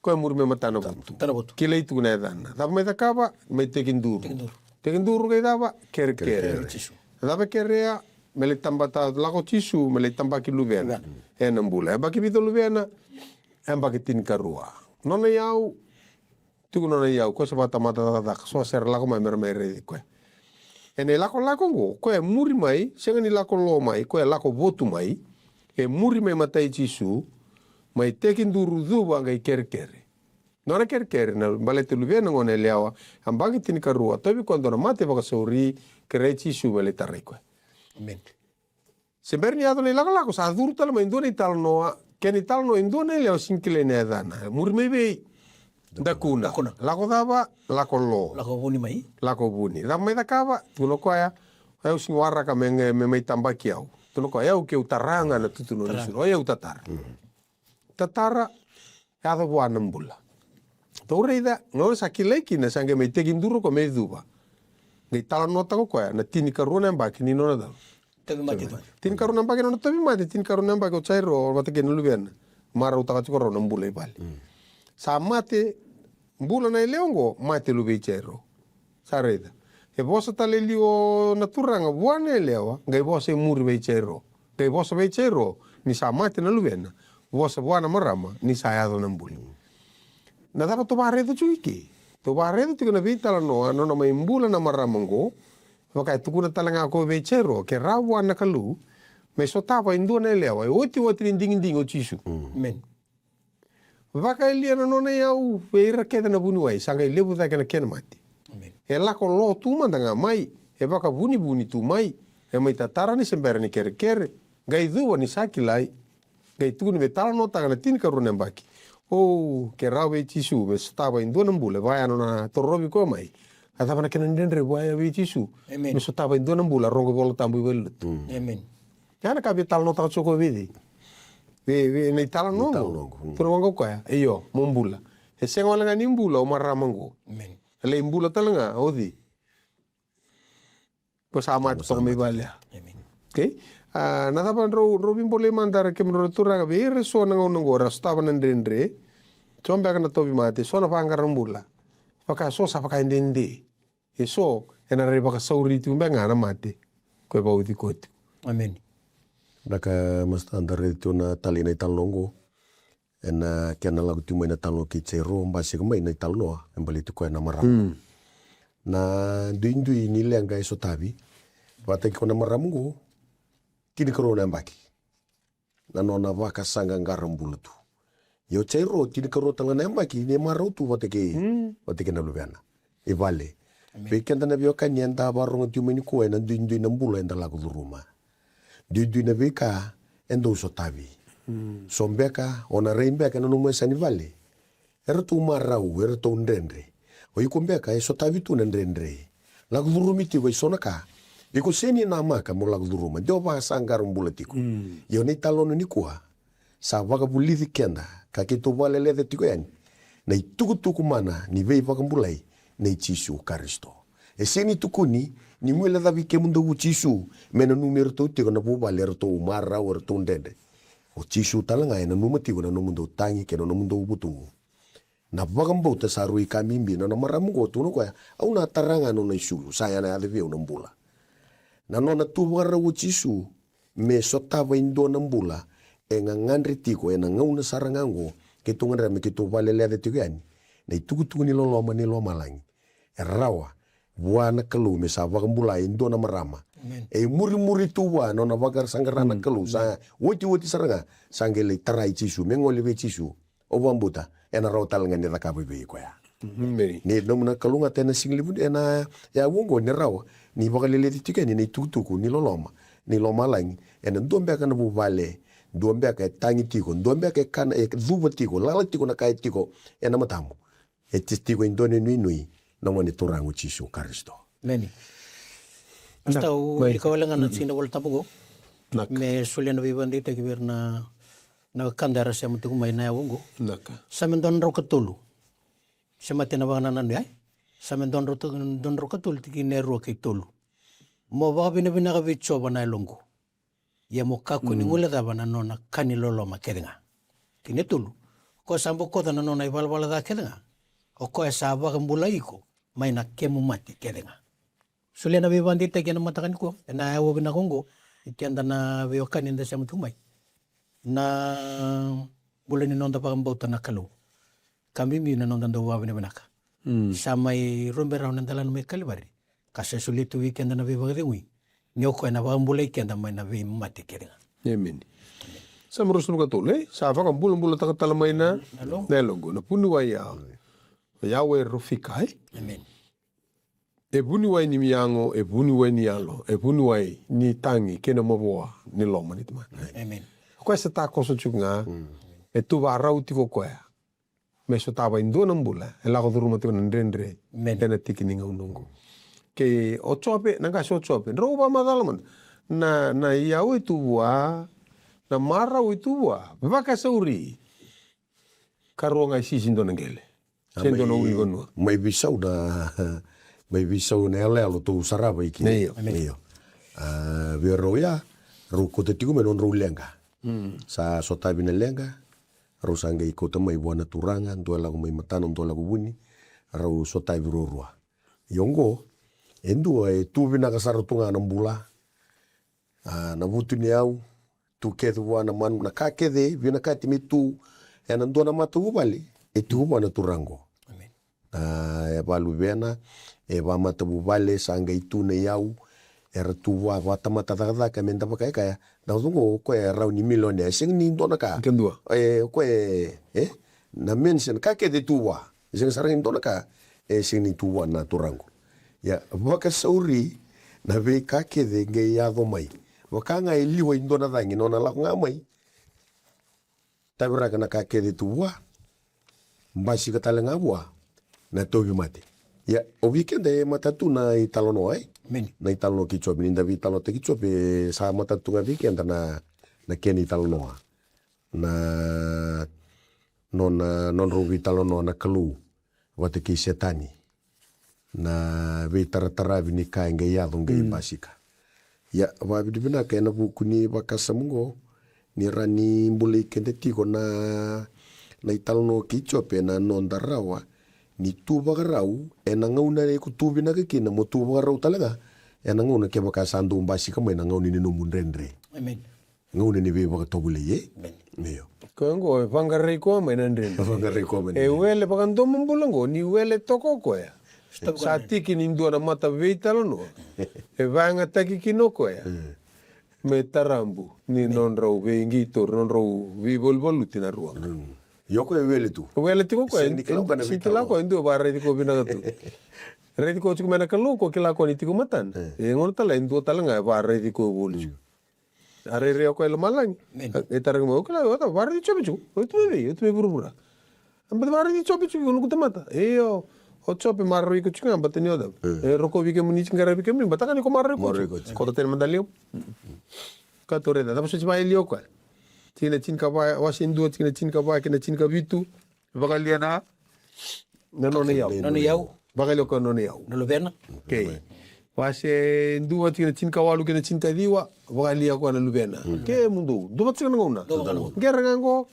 ko amuri me matano buntu Tanabotu. kile itu na dana da mai takaba mai tekinduru ke daba ker daba kerea mele tambata lako chisu mele tambaki luvena ena mbula e baki bito luvena e baki tin karua nona yau tuku nona yau ko sabata mata tak so ser lako mai mermere ko ene lako ngo ko e muri mai senga ni lako lo mai ko e lako votu mai e muri mai matai chisu mai tekinduru duba ngai kerkere nona kerkere na balete luvena ngone leawa ambagi tin karua tobi quando na mate baka sauri kere chisu mele tariko Amen. seberni ato nei lako sa duru tala mai ndone talno keni talno indone leo sinkile ne dana muri mai bei dakuna lako daba lako lo Lako buni mai. lako buni da mai dakava tuno koya eu singwara ka me mai tambaki au tuno koya eu ke utaranga na tutuno ni suro eu tatara ya do buana mbula to reida no sakileki na sange mai teginduro ko me duba ngai talano ta ko koya na tini karuna mbaki ni no da Tabi mati to. tin karuna mbaki no tabi mate tin karuna mbaki o chairo wate ke nulubiana mara utaka chikoro no mbula ibali sa mate mbula na leongo mate lubi chairo sa reda e bosa tale lio naturanga buane lewa ngai bosa muri be chairo ngai bosa be chairo ni sa mate na lubiana bosa buana marama ni sa yado na mbula na dapa to baredo chuiki to baredo tikuna vitala no no mai mbula na marama ngo Wakai tukuna talanga ko vechero ke rawa na kalu me sotava indua na lewa oti ding o chisu. Amen. Wakai liana no na yau veira keda na bunuai sanga lebu da kana ken mati. Amen. E la ko lo tu mandanga mai e waka buni tu mai e mai tatara ni sembere ni kere gai dua ni sakilai gai tukuna vetala no tagana tin karuna mbaki. Oh ke rawa chisu me sotava indua na mbule vai na torobi ko mai. Atava na kena ndendre buaya vi chisu. Amen. Me sotava in dona mbula rongo bola tambu velut. Amen. Kana ka vital no ta choko vidi. Ve nei tala no. Pero wango koya. Iyo mombula. E senga wala ngani mbula o maramango. Amen. Le mbula talanga odi. Ko sama to me vale. Amen. Okay? Na tapa robin bole mandar ke menurut tura ve reso na ngongo rastava na ndendre. Chombe kana tobi mate so na panga mbula. Paka so sa paka ndende. So, ena reba ka sauri tu mbenga na mate. Ko ba uti kot. Amen. Naka masta andare tu na tali na talongo. Ena kena lagu tu mai na talongo ki chero mbasi ko mai na talongo embali tu ko na maram. Na duindui ni lenga eso tabi. Wate ko na maramungo. Kini ko na mbaki. Na nona vaka sanga ngarambulutu. Yo chero tini ko tanga na mbaki ni marotu wate ke na luviana. E vale. Pekenta na vio kanyenda barong tu meni ko na duindui na mbula enda lagu duruma. Duindui na vika endo so tabi. Sombeka ona reimbeka na numu sani vale. Era tu marau, era tu ndendre. O iko mbeka e so tabi tu ndendre. Lagu durumi ti we sonaka. Iko seni na maka mo lagu duruma. Dio ba sangar mbula tiko. Yo ni talono ni kuha. Sa waka bulithi kenda ka kito vale le tiko yani. Na ituku mana ni vei waka mbulai. Nei chisu Karisto. E seni tukuni ni mwela da vike mundo u chisu mena numero to tiko na boba le to mara o to ndende. O chisu talanga ena numero tiko na mundo tangi ke no mundo ubutu. na vakambauta sa rui kamimbi na maramu ko tuno ko au na taranga no na isu saya na ade veu nambula na no na tuwara uchisu me sotava indo nambula e ngangandri tiko e na ngauna sarangango ke tungan me ke to valele ade tigani na itukutu ni loloma ni loma langi e rawa buana kelu me sa vakambula indo na marama e muri tuwa no na vagar sangarana kelu sa woti saranga sangele tarai chisu mengole ve chisu o bambuta ena rotal ngani rakabu be ko ya ni nomna kalunga tena singlibu ena ya wongo ni rawa ni bakalele tikeni ni tukutuku ni loloma ni loma langi ena ndombe kana bu vale ndombe ka tangi tiko ndombe ka kana e duva tiko lala tiko na kai tiko ena matamu e tiko indone nui no mone turangu chisu karisto meni hasta ikawalenga na sina wal tapugo me suliana vivandi te kiberna na kandara sa mutu may na wongo sa mendon ro katulu sa matena bana nan ay sa mendon ro katulu tiki nero kay tulu mo ba bina ka vitso bana longo ya mo kako ni ngula da bana nona kanilolo makedenga kine tulu ko sambo ko da nona ibalbala da kedenga o ko sa ba kambula iko may na kemu mati kedenga suliana vivandi te kena matakan ko na awo bina kongo ikianda na veokan inda sa mutu may na bulan inonda pa kambauta na kalu. Kami mi nanonda daw wabi na banaka. Sa may rumberaw ng dalan may kalibari. Kasi sulit weekend na nabibagdingi. Niyo ko na bakambulay kaya na may nabimati kaya nga. Amen. Sa marusun ka tuli, sa fakang bulan-bulan takatalamay na nelongo. Na punuway Yahweh Rufikai. Amen. E bunuway ni miyango, e bunuway ni yalo, e bunuway ni tangi, kena mabuwa ni loma ni teman. Amen. Koe se tā koso chuk ngā, e tu wā rau tiko koe. Me so tā wai ndua nambula, e lako dhuruma tiko na Veidredre, tena tiki ni ngau nungu. Ke o chope, nanga so chope, rau pa madalaman, na iau i tu wā, na marau i tu wā, vaka sauri, karo ngai sisi ndo nangele. Sendo na ui vanua. Mai visau na elelo tu sarava iki. Neio. Vero ya, ru ko te tiku me non ru lenga. Sa sotabi na lenga rosanga i kota mai buana turanga ndo lagu mai matano ndo lagu buni rau sotabi rorua yongo endo e tu vina kasaro tunga na mbula na vutu ni au tu kedu buana manu na kakede vina kati mitu e na ndo na matu bali e tu buana turango amen e balu vena e va mata bubale sanga itu ne yau era tuwa wata mata ka menda pakai kaya na zungo ko e rauni milone sing ni ndona ka Kendua. Ko na mention ka ke de tuwa sing sarang ndona ka sing ni tuwa na turango ya waka sauri na ve ka ke de nge ya do mai waka nga liwa ndona dangi nona la nga mai tabra kana ka ke de tuwa mbasi ka talenga bua na tobi mate ya o weekend e matatu na italono ai Amen. Na italono kichope ninda vi italono te kichope sa matatu nga weekend na keni italono na non ro italono na kalu wate ki setani na vi taratara vi ni ka nge ya nge basika ya wa vi bina ka na kuni bakasamungo ni rani mbuli kende tiko na italono kichope na non darawa ni tuba garau e na ngauna e ku tubi na kina mo tuba garau talaga e na ngauna ke baka sandu mbasi ka mai na ngauni ni no Veidredre amen ngauni ni be baka tobule ye meyo Ko ngo vangarei ko mai na Veidredre. vangarei ko mai E wele baka ndomo mbulango ni wele toko ko ya. Sa tiki ni ndua na mata veitalo no. E vanga taki kinoko ya. Me tarambu ni non rau vengito non rau vivolvoluti na ruang. yoko e wele tu Wele tiko ko Ni kila bana si tila ko ndu ba redi ko bina tu. Redi ko chuk mena kalu ko kila ko ni tiko matan. E ngono tala ndu tala nga ba redi ko bolu. Are re ko el malang. E tar mo kala wa ba redi chope chu. O tu me burubura. Amba ba redi chope chu no kutamata. E o chope marro ko chu amba teni oda. E roko vi ke muni chingara vi ke muni bataka ni ko marro ko. Ko ta ten mandalio. Ka tore da ba so chi ba elio ko. Tina chin ka ba wasin dua tina chin ka ba kina chin ka bitu bagaliana nano ne yau bagalio ko no ne yau no lo verna okay wase dua tina chin ka walu kina chin ka diwa bagalia ko na lubena ke mundu do bat sing ngona geranga ngo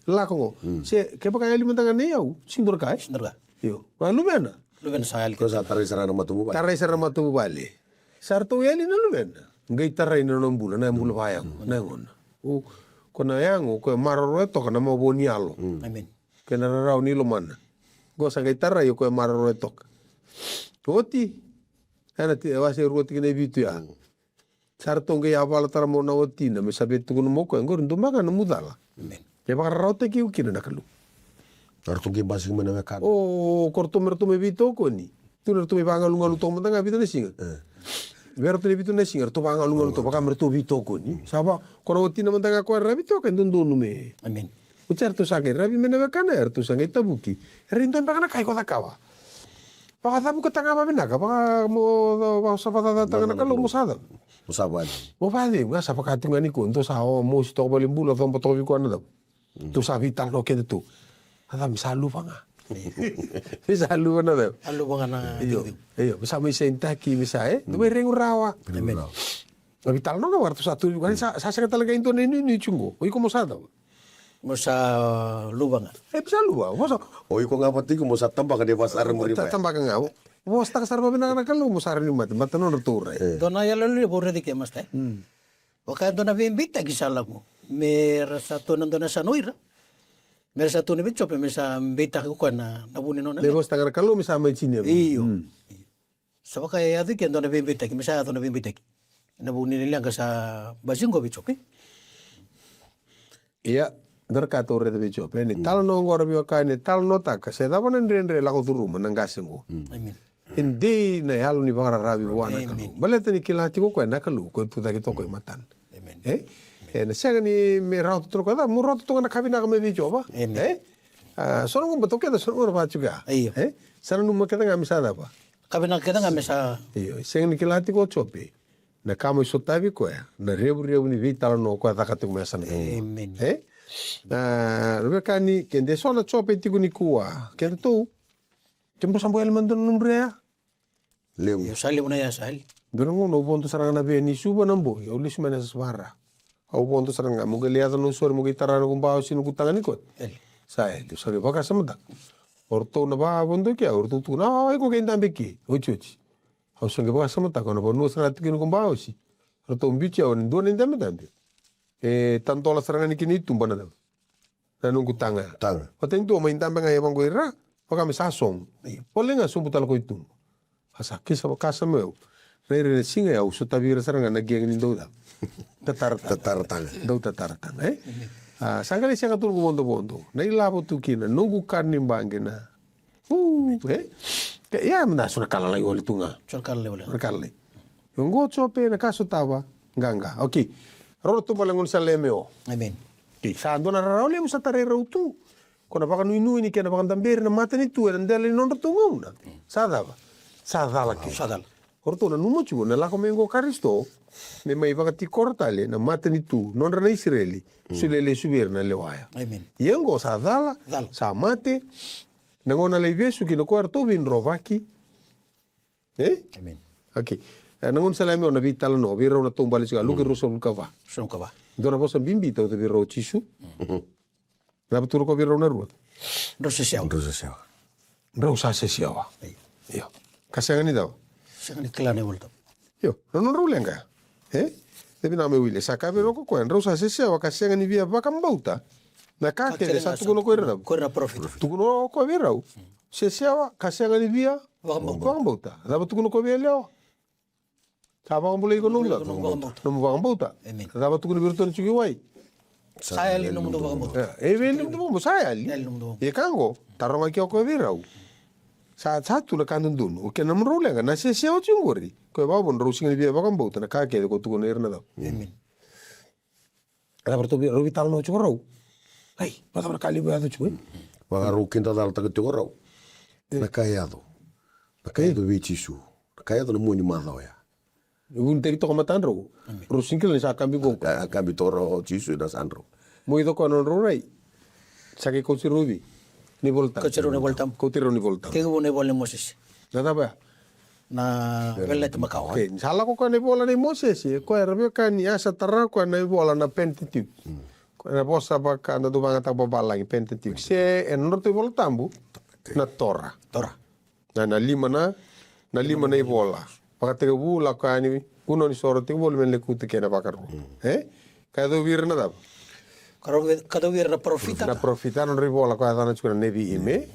La ko se ke pa kaya limantangan ni au sindur kai Sindra. yo wa lumena Luben sa ali. Ko sa taray sarana matumu ba? tarai sara matu bale sarto yali na lumena ngai tarai na nombula na mbula bayang na ngona o kona yango ko maroro to kana mo bonialo Amen. ke na rau ni lomana go sa ngai tarai ko maroro to oti ana ti wa se ruoti ne bitu ya sarto ngai avala tara mo na oti na me sabetu no mo ko ngor ndumaka na mudala Amen. ke ba rau te ki ukina na kalu Artungi basing mana mekan. o korto merto me bito ko ni tu merto me banga lunga luto mo tanga bito ne singa merto ne bito ne singa to banga lunga luto baka merto bito ko ni saba kono oti na mantanga ko rabi to kan dundu me Amen. o certo sa ke rabi me na kana erto sa ngai tabuki rindo baka na kai ko takawa baka tabu ko tanga ba bina ka baka mo sa pata tanga na kalo mo sada Musaban. mo pade nga sa paka tunga ni ko to sa o mo sto ko limbula to mo to ko na da tu sa vital no ke tu ada misalu pa nga. Misalu pa na daw. Alo ba nga na Iyo, bisa may senta ki bisa Tumay ring urawa. Amen. Nabital no ka warto sa tu kan sa ka talaga into na ni chungo. Oy como sa daw. mo sa lubang nga. Misalu ba? Mo Oy ko nga pati ko mo sa tambak de pasar mo rin. tatamba ka nga. Mo sta ka sarba bina na kalo mo sarili mat matanon retura. Dona yala luli borre di kemas tay. Waka dona bimbita gisala mo. Mer sa tunan dona sa noira. Mer sa tunan bitso pe mer sa bita ko na nabunin no na. De bosta ka kalo mi sa may chinya. Iyo. Sa baka yadu ki dona bimbita ki misa dona bimbita ki. Nabunin nila ka sa basingo bitso pe. Iya, derkato re de bicho. Ni tal no ngor bi ka ni tal no ta ka se dava nen rendre la ko turu man ngasengo. Amen. Hindi na yalo ni bangara rabi wana kalu. Balete ni kilati ko na kalu ko puta ki toko matan. Amen. Na sega ni me rauto toko da mu rauto toko na kabina ka me bicho ba. Sono ko bato ke da sono ko ba juga. Iyo. Sana nu maketa nga misada ba. Kabina kita nga mesa Iyo, sega ni kilati ko chope. Na kamo isotavi ko ya. Na rebu ni vital no ko ta ka tu mesa na. Amen. Rebeka ni kende sona chope tiku ni kuwa. Kende tu. Tempo sambo elemen don numbrea. Leu. Yo sali mo na ya sali. Dono no bonto saranga na be ni suba nambo. Ya ulis mana seswara. Au bonto saranga mo geliata no sor mo gitara no kumbao sinu kutangani ko. Saya tu sabe baka samda. Orto na ba bondo kia orto tu na ai ko kenda beki. Ochuchi. Au sange baka samda ko na bono saranga tikino kumbao si. Orto mbichi au ndo nenda mtambe. Tanto la saranga ni kini tumba na. Na nungu tanga. Tanga. Patento mo indambe nga yabang ko ira. Paka mi sasong. Polenga sumbu tal ko itum. Asa kisa kasa meu. Rere singa ya usu tabira saranga na geng ni doda. Tatar tanga. Do tatar tanga sangale sianga tulgu bondo. Na ilabo tukina nungu karni mbangena. Ya mna suna kala lai oli tunga. Chorkal le wala. Rekale. Yongo chope na kaso tawa ganga. Okay. Roro tu balangon sa lemeo. Amen. Sa ando na raule mo sa tare rautu. Kona baka nui ni kena baka tamberi na mata ni tu and dele non rtungu na. Sadava. Sadala ke. Sadal. Orto na numo chuo na lako mengo karisto. Ne mai baka ti kortale na mata ni tu non na Israeli. Sulele subir na lewaya. Amen. Yengo sadala. Dala. Sa mate. Nangona le viesu ki no kwarto vin rovaki. Amen. Okay. Nangon sa lami ona vital no vira una tomba le siga luki roso luka va. Son ka ba. Dona bosa bimbita o te vira o chisu. Na baturo ko vira una ruota. Rose siaw. Rosa siya. Rausa se siawa. Yo. Kasanga ni daw. Saka ni klane volta. Yo, non rulenga. Devi na me wile saka vero ko kwen rausa se siawa kasanga ni via vakambauta. Na ka ke sa tukuno ko irna. Korna profit. Tukuno ko vira. Se siawa kasanga ni via vakambauta. Da tukuno ko via leo. Taba ko mulai ko nungla. Nomu vakambauta. Amen. Da tukuno virto ni chuki wai. Saya li nung do mo. Even mo saya ali. Dahil nung do. E kango taronga ki ko virau. Sa satu la kanun dun. O ke nam rolenga na se o chingori. Ko ba bon rosinga ni via vakambauta na ka ke ko tukuno irna da. Amen. Ada bertu vital no churro. Ai, pada berkali buat tu cuy. Waka rukinta dal taga te korau. Na kayado. Na kayado vichisu. Na kayado na muni madao ya. Un teri to matan ro. Ro singkel ni sa kambi go. Kambi toro chisu na sandro. Mo ido ko non ro rai. Sake ko si rubi. Ni volta. Kocero ni voltam. Ko tiro ni volta. Ke bo ne bol Moses. Nada ba. Na vela te makao. Okay, sala ko ni bola ni Moses. Ko era be kan ya sa tarra ko na bola na pentitu. Ko na bosa baka na dumanga ta babalang pentetik. Se norte Wilivola tambu na tora. Tora. Na lima na Wilivola. Pakatega bula kani kuno ni soro te bol men le kutte kena bakaru. Kaya do wir na da. Kada wir na profita. Na profita no Wilivola kaya dana chuna nevi ime.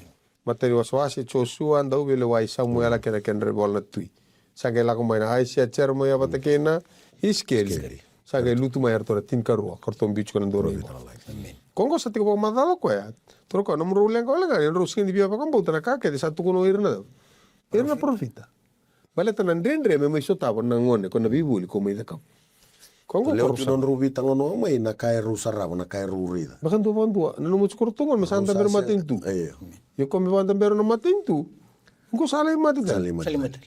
Materi waswasi Joshua andau vile wai Samuela kena Wilivola na tui. Sage la ko mai na aisia chermo ya bata kena iskeli. Sage lutu mai artora tin karua kortom bichu kana doro. Kongo sa tigo madalo ko ya. Toro ko nomro lenga lenga ni ruskin di bia pa kombo tana ka ke de satu kuno irna. Irna profita. Vale tanan dendre me mai sota na ngone ko na bibuli ko mai da kam. Kongo leo tu don rubi tangono mai na kai rusarabo na kai rurida. Bakan tu bandua na no mucho kortongon me santa ber matin tu. Yo ko me vanda ber no matin tu. Ngo sale matin. Sale matin.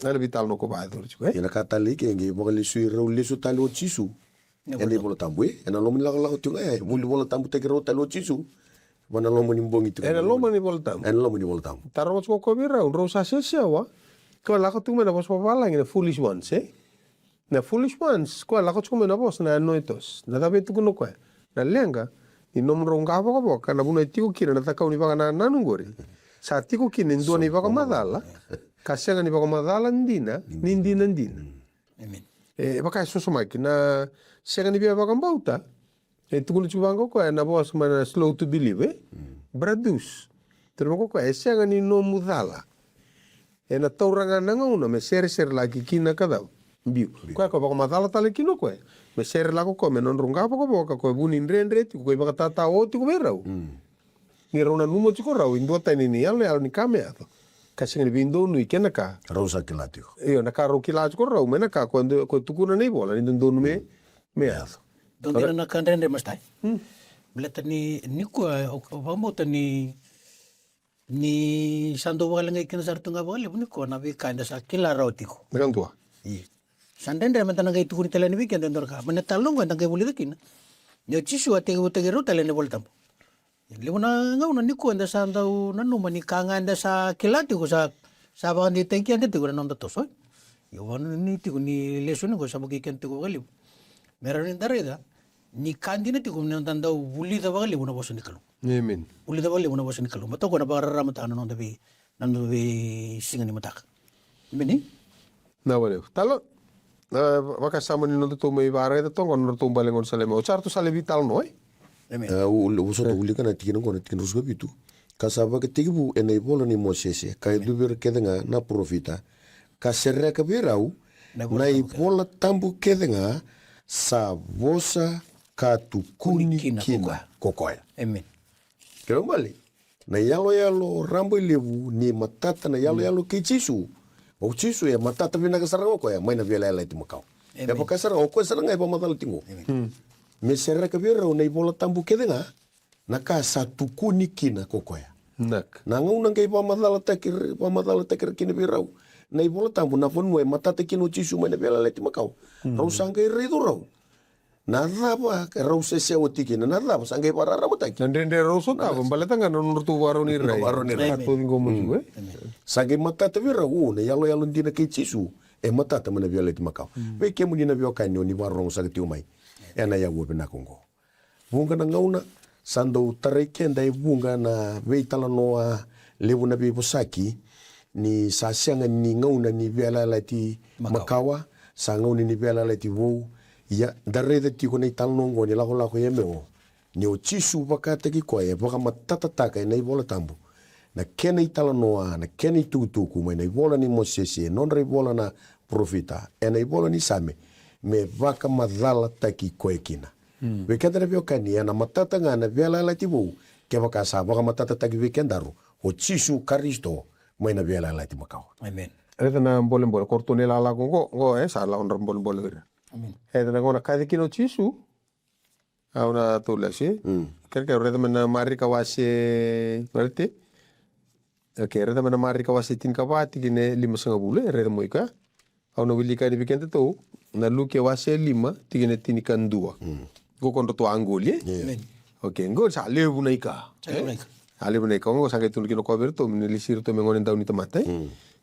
Nada vital no ko ba do chico. Ina katali ke ngi bogali sui ro lesu talo chisu. Ene bola tambu ena lo min la tunga Wilivola tambu te ro talo chisu. Wana lo min bongi tu. Ena lo mani voltam. Ena lo min voltam. Taro mo ko bira un rosa sesia wa. Ko la ko tu me na bos papalang ina foolish ones na foolish ones ko la ko tu me na bos na noitos. Na dabe tu kuno ko. Na lenga ni nomro nga ko kana buna tiko kira na taka uni vaga na nanungori. Sa tiko kine ndo ni vaga madala. Kasenga ni vaga madala ndina. Amen. Baka so mai na senga ni vaga mbauta. Tukunu chubango ko na bos mana slow to believe bradus. Termo ko senga ni no mudala. Na tauranga nanga una me ser lagi kina kada biu. Ko vaga madala tale kino ko. Me ser la ko me non runga ko bunin rendre ti ko vaga tata o ti ko berau. Ni rona numo ti ko rau indo tani ni ale al ni kamea. Kasi ngi bindo nu ikena ka Rosa kilatio. Iyo na ka ro kilaj ko rau mena ka ko tukuna nei bola ni ndo nu me aso. Donde na kandrende mastai. Bleta ni ko vamota ni sando wala ngai kena sartunga wala ni ko na vi kanda sa kila rautiko. Mekan tua. Sandende meta ngai tukuni tele ni weekend ndor ka mena talongo ngai buli dekina. Yo chisu ate go te ro tele ni voltam. Lewana ngau na ni ko nda sando na no mani kanga nda sa kilati ko sa ba ni tenki ande ko na nda toso. Yo wan ni ti ko ni lesoni ko sa bo ki kente ko gali. Mera ni dareda ni kandi na ti ko na nda uli da gali una boso ni kalu. Amen. Uli da gali una boso ni kalu. Mato ko na ba ramata na nda bi singa ni matak. Meni? Na wale. Talo baka sama ni no to mai bare da tongo no to balengon salemo. Charto sale vital no Uso to uli kana tikino kono tikino rusga bitu. Kasaba ke tikibu ene Wilivola ni mosese. Kai duber kedenga na profita. Kaserra ka berau na Wilivola tambu kedenga sa vosa katukuni kina kokoya. Amen. Kero bali. Na yalo rambo levu ni matata na yalo ke chisu. O chisu ya matata vina kasarang ko ya mai na vela ti makau. Ya pa kasarang ko sarang ai pa madal tingo. Me serra ka vera na Wilivola tambu kedenga na ka satu kuni kina kokoya. Nak. Na ngau nang kay pa madal takir kini vera na Wilivola tambu na fon mo matata kino chisu mai na vela ti makau. Rau sangkai redo rau. Nada ba ka rau se o tikina nada ba sangkai para ramata. Nandende roso ta baleta ngana no tu waro ni rai. Kato dingo mo Sangkai matata vera na yalo ndina kay chisu matata mai na vela ti makau. Ve ke mo dina vio kanyo ni warong sa ti umai. Ena ya wo bena kongo. Bunga na ngauna sando tareke ndai bunga na veitala noa levu na bebosaki ni sasianga ni ngauna ni vela lati makawa sa ngauna ni vela lati wo ya darede ti ko nei talnongo ni lako yemeo ni o chisu bakata ki ko e baka matata taka nei Wilivola tambu na kena itala noa na kena tutuku mai nei Wilivola ni mosese non Wilivola na profita ena Wilivola ni same me vaka madala taki koekina. Wekendara vio kani ana matata ngana vela lati wo ke vaka sa vaka matata taki wekendaru o chisu karisto mai na vela lati makau. Amen. Eta na boleh kortone la go sala on boleh. Amen. Eta na gona kade kino chisu. Auna tulasi. Kerja reda mena mari kawase berarti. Oke, reda mena mari kawase tin kawati kine 5,5 bulan reda moika. Auna wili kade weekend tu na luke wase 5 tigene tinikan 2. Go kondo to angoli. Oke, ngo sa levu naika. Levu naika ngo sa kaitu kino cover to milisir to mengonen daun ita matai.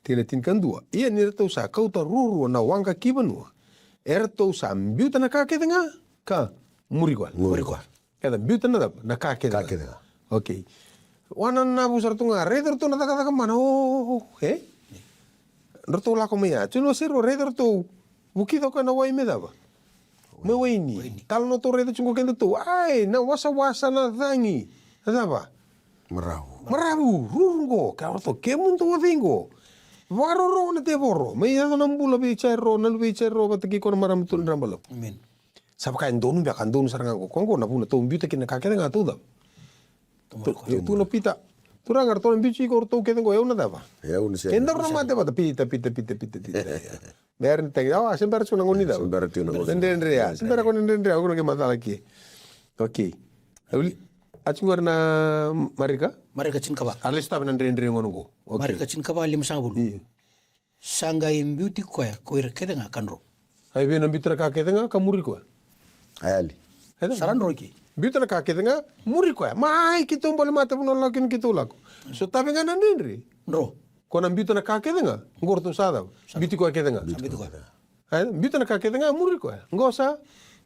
Tigene tinikan 2. Ia ni to sa kauta ruru na wanga kibanua. To sa mbiuta na ka kedenga ka Murikwa. Murikwa. Kada biuta na dap na kake. Kake da. Okay. Wana na busar tunga redor tu na taka mana eh? Nroto la komia. Tuno siro redor tu bukido kana wai medaba. Me waini. Tal no to redor chungo kendo tu. Ai na wasa na dangi. Adaba. Merabu, rurungo, kawarto kemunto wavingo. Varoro na te voro. Me ya na mbula bichero na bichero batiki kono maram tu rambalo. Amen. Sabka ndonu bia kan donu saranga ko kongo na puna to mbiute kina kakere nga tu da. Tu no pita. Tu rangar to mbichi ko to keden go euna dava. Euna se. Kenda roma te bata pita. Bern te ya sembar chuna ngoni da. Sembar tu na ngoni. Ndendre ya. Sembar ko ndendre ko ke matala ki. Okay. Acungor na Marika? Marika cinkaba. Alis tabi na ndendre ngono go. Marika cinkaba lim sanga bulu. Sanga imbiuti koya koir kedenga kanro. Ai be na bitra ka kedenga ka muri ko. Ayali. Sarandro ki. Bitra ka kedenga muri ko. Mai kito mbole mata puno lakin kito lako. So tabi nga na ndendre. Ndro. Kona bitra ka kedenga ngorto sada. Biti ko kedenga. Biti ko. Ai bitra ka kedenga muri ko. Ngosa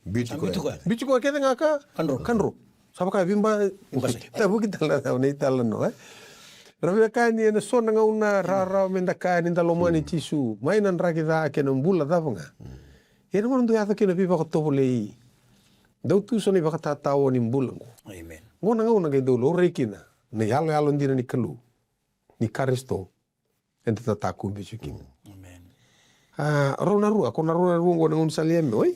Biti ko. Biti ko kedenga ka kanro. Sabaka bimba tabu kita la ne tala no Rabi kani na sona nga una rara menda kani ndalomani tisu mainan rakida ke no mbula davanga era ngondo yata ke no biba ko tobole dau tu soni baka tatawo ni mbulango Amen. ngona nga una ke do lo rekina ne yalo ndina ni kalu ni karisto ente tataku bichukin Amen. rona rua kona rona rua ngona ngun salieme oi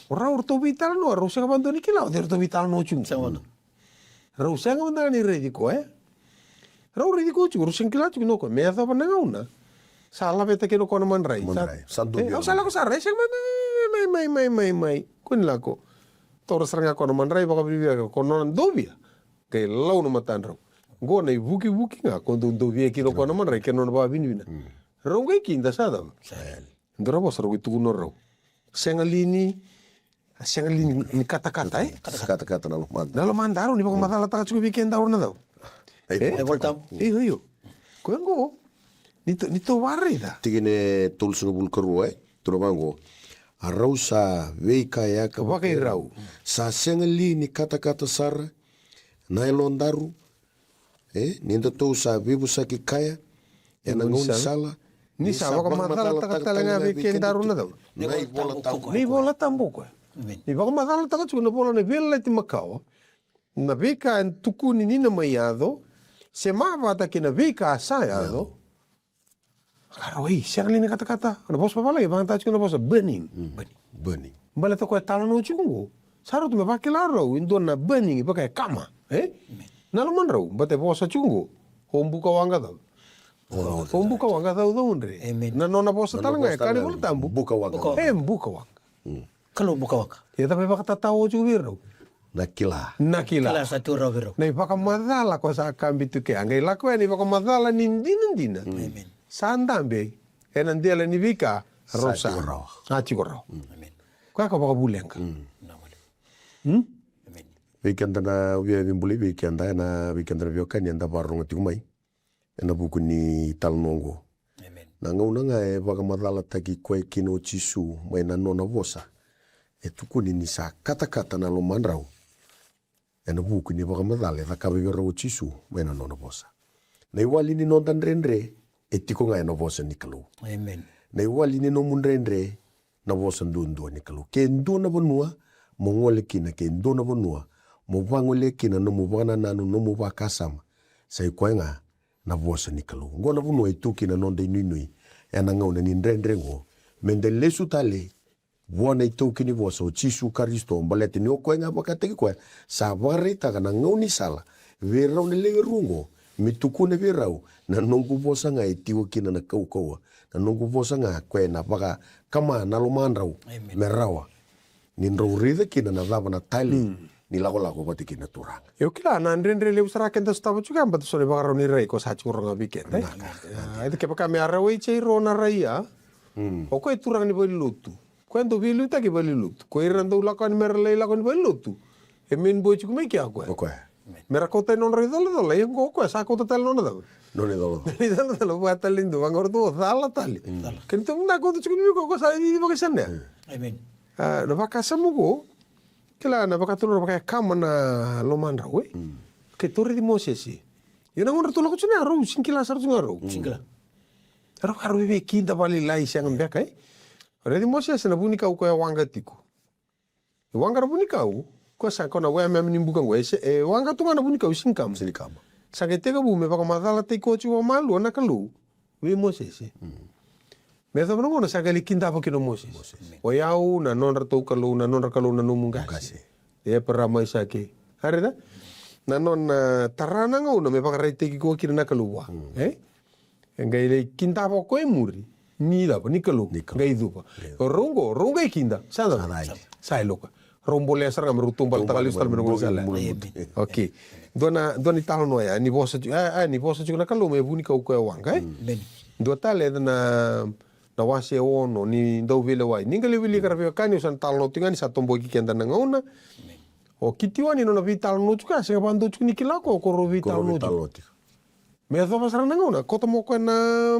ora urto vital no ro se abandoni ke la urto vital no chung Sangono. ro se abandoni rediko ro rediko chung ro se kila chung no ko me asa bana una sala beta ke no kono manrai santo o sala ko sa rese mai kun la ko tor sranga kono manrai baka bibia ko non dobia ke lau no matan ro go nei buki nga ko dobia ki no kono manrai ke no ba vinvina ro ngai kinda sada ndoro bo sro gitu no ro sengalini ni kata-kata Kata-kata na lumanda. Na lumanda aro ni baka matala taka chuku weekend aro na daw. Voltam. Iyo. Kuengo. Nito warida. Tigine tulsu no bulkaru tunabango. Arau sa veika ya ka Waka irau. sa sengalini kata-kata sara na elondaru ninda to sa bibu sa kikaya ngoni sala Ni sa baka matala taka talanga weekend aro na daw. Ni bola tambuko. Ni baka matala taka chuku na bola na vela ti makao. Na veka tuku ni nina maiado. Se mavata ki na veka asayado. Karoi, sengalini kata-kata. Ano bos papa lagi bang tachu na bos burning. Burning. Bala to ko tala no chungo. Saro tu me va kelaro indo na burning baka kama. Nalo manro bate bosa chungo. Hombuka wanga daw. Hombuka wanga daw donre. Na nona bosa talanga kani bola tambu. Buka wanga. Buka wanga. Kalau buka waka. Ya tapi baka tatawo chubiro. Nakila. Kala satu rawiro. Na baka madala ko sa kambi tu ke angai lako ni baka madala nindina. Amen. Sandambe enandela ni vika rosa. Achi korao. Amen. Kwa ka baka bulenga. Namale. Amen. Weekend na uya bimbuli weekend na weekend na biokani anda barong tikumai. Ena buku ni talnongo. Amen. Na ngauna nga baka madala taki kwe kino chisu mai na nona vosa. Tukuni ni sa kata-kata na lomandrau. Ena buku ni baka madala ta kabibero chisu mai na nona vosa. Na iwali ni nontan rendre etiko nga ena vosa ni kalu. Amen. Na iwali ni nomun rendre na vosa ndundua ni kalu. Ke nduna bonua mo ngole kina ke nduna bonua mo vangole kina no mo vana nanu no mo vakasama. Sai kwenga na vosa ni kalu. Ngona bonua ituki na nonde nui ena ngauna ni rendre ngo mende lesu tale Buana itu kini vosa o chisu karisto balete ni okwenga bakateki kwa sa varita kana ngauni sala verau ne lege rungo mitukune verau na nongu vosa nga itiwo kina na kau na nongu vosa nga kwena baka kama na lomandrau merawa ni ndraurida kina na dava na tali ni lago batiki na turanga. Eu kila na ndrendre le usara kenda stava chuka mbatu sole baka ni rei ko sa churanga weekend itu ke baka me arawe chei rona raia o ko turanga ni bolutu. Quando vi luta che vale luto, coi rando la con merle la con vale luto. E men boy come che acqua. Ok. Me racconta non ridolo la io go qua sa cosa tal non da. Non è dolo. Ni dalla lo va talindo, va gordo dalla tali. Che tu una cosa che mi cosa di che sanne. Amen. No va casa mugo. Kila na bakatulur pakai kamana lomandra we. Ke torre di Moses. Yuna ngora tolo ko tsuna ro singkila sar tsuna ro. Singkila. Ro karu be kinda bali lai siang mbeka eh. Ore di Moses na bunika ko wanga tiku. Wanga bunika ko sa kona we me nimbuka ngwe wanga tunga na bunika sinkam. Saketeka bu me bakamadala te ko tsi wa malu na kalu. We Moses. Me tho no na sakali kinda pa kino Moses. O yau na non rato kalu na non kalu na numungasi. E para mai sake. Harida? Na non tarana ngau na me bakarai te ko kina kalu wa. Ngai le kinda pa ko e muri. Ni da pa ni kalu. Ngai dupa. Rongo e kinda. Sada. Sai loka. Rombo le saranga merutum bal takali ustal menunggu sala. Oke. Dona italo no ya ni bosa na kalu me bunika ko e wanga. Dua tale na wase ono ni ndau vile wai. Ninga le vili karabe kani usan talo tingani sa tombo ki kenda na ngauna. O kitiwani no na vital no tuka singa bandu tukni kilako ko ro vital no. Me tho pasara na ngauna ko tomo ko na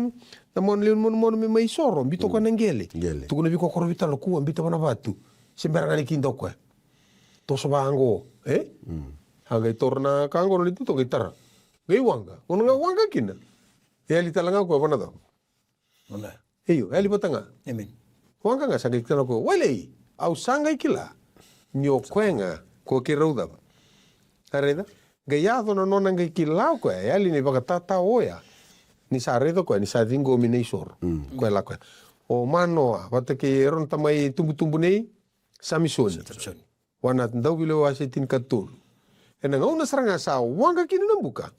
mon me mai soro bito ko na ngele. Tu ko ko ro vital ku bito bana batu. Sembarang ni kindo ko. To so bango, Haga torna kango ni tu to gitar. Ngai wanga. Ngono nga wanga kina. E ali talanga ko bana do. Ona. Eyo, ali potanga. Amen. Wanga nga sakit kana ko. Wele, au sanga ikila. Nyo kwenga ko ke rauda. Areda. Gaya do no nona ngai kila ko e ali ni baka tata oya. Ni sa redo ko ni sa dingo mineisor. Ko la ko. O mano, bata ke ron tamai tumbu nei samisoni. Wana ndau vile wase tin katul. Ena ngauna saranga sa wanga kini nambuka.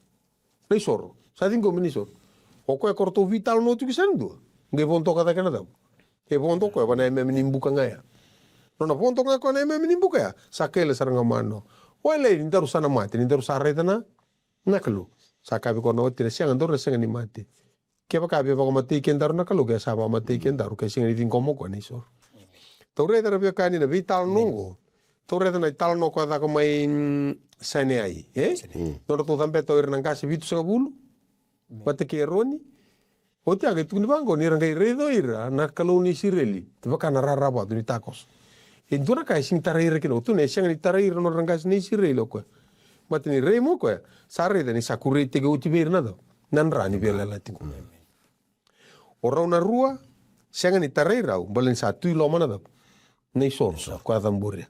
Neisor. Sa dingo mineisor. O ko e korto vital no tu kisandu. Nge ponto kata kana dau. E ponto ko bana me nimbuka ngaya. No na ponto nga ko na me nimbuka ya. Sakele saranga mano. Wale nindaru sana mate, nindaru sareta na nakalo. Sakabi ko no tira siang ndor senga ni mate. Ke ba kabe ba ko mate kendaru nakalo ke sa ba mate kendaru ke singa ni tingomo ko ni so. Tore dara be kani na vital nongo. Tore na vital no ko da ko mai sane ai, No to tambe to ir nangasi vitu sa bulu. Mate ke roni. O te age tuni bango ni rangai redo ira na kaloni sireli. Te baka na raraba tu ni takos. E dona kai sing taraira kino tu ne siang ni taraira no rangas ni sireli ko. Mate ni rei mo ko. Sare da ni sakure te go uti bir na do. Nan rani bela la tingu. Ora na rua siang ni taraira balen sa tu lo mana do. Nei sorso ko adamburia.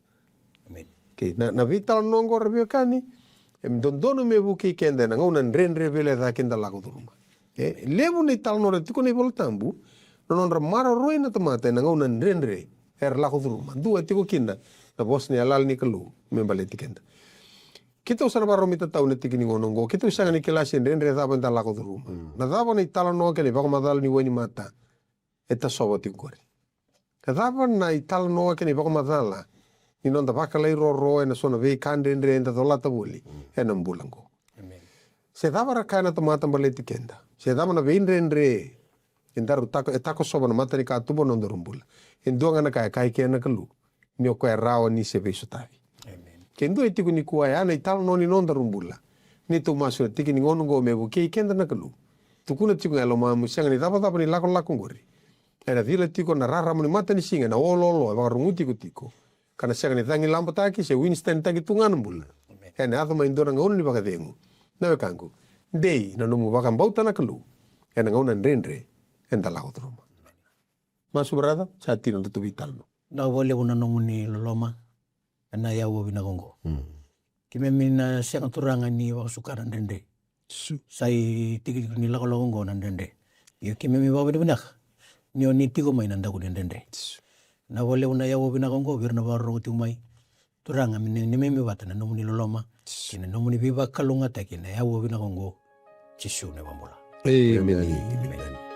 Amen. Ke na vital nongo rabio kani. Em dondono me buki kende na ngona renre bele da kenda lago duruma. Levo nei tal no retiko nei voltambu non ramara roina tomate na ngona renre lago duruma. Dua tiko kinda na bosnia lal ni kalu me baleti kenda. Kita usara baro mita tau ne tikini ngonongo. Kita usanga ni kelasi renre da benda lago duruma. Na dava nei tal no ke ni bako madal ni weni mata. Eta sobo tikori. Kadava na tal no ke ni bako madala. Ni non da baka lei ro na sona ve kande renre enda dolata buli. Nambulango. Se dava rakana tomata baleti kenda. Se dava na veidredre endaru tako soba na mata ni ka tubo non dorumbula. Enduanga na kai kena kalu. Ni ko rao ni se veso tavi. Amen. Kendo etiku ni kuai ana italo no ni non dorumbula. Ni tu masu tiki ni ngonongo me buke kenda na kalu. Tukuna tiku ngalo mamu sanga ni dava ni lako ngori. Era vila tiko na rara ni mata ni singa na ololo e warunguti tiko. Kana sanga ni tangi lampa taki se Winston taki tungan bula. Ene adoma indora ngonu ni baka dengu. Nawe kangu. Dei na numu baka mbauta na kalu. Ena ngona renre enda lago troma. Masu brada sa tino tu vital no. Na vole una nomuni loloma na ya wo bina gongo. Kime mina siang turanga ni wa sukaran rende. Sai tiki ni lago gongo nan rende. Yo kime mi bawa bina ni oni tigo mai nanda ku rende. Na vole una ya wo bina gongo birna baro tu mai. Turanga mine ni meme bata na nomuni loloma. Kina nomuni biba kalunga ta kina ya wo bina gongo. Chisu ne bambola. Amen.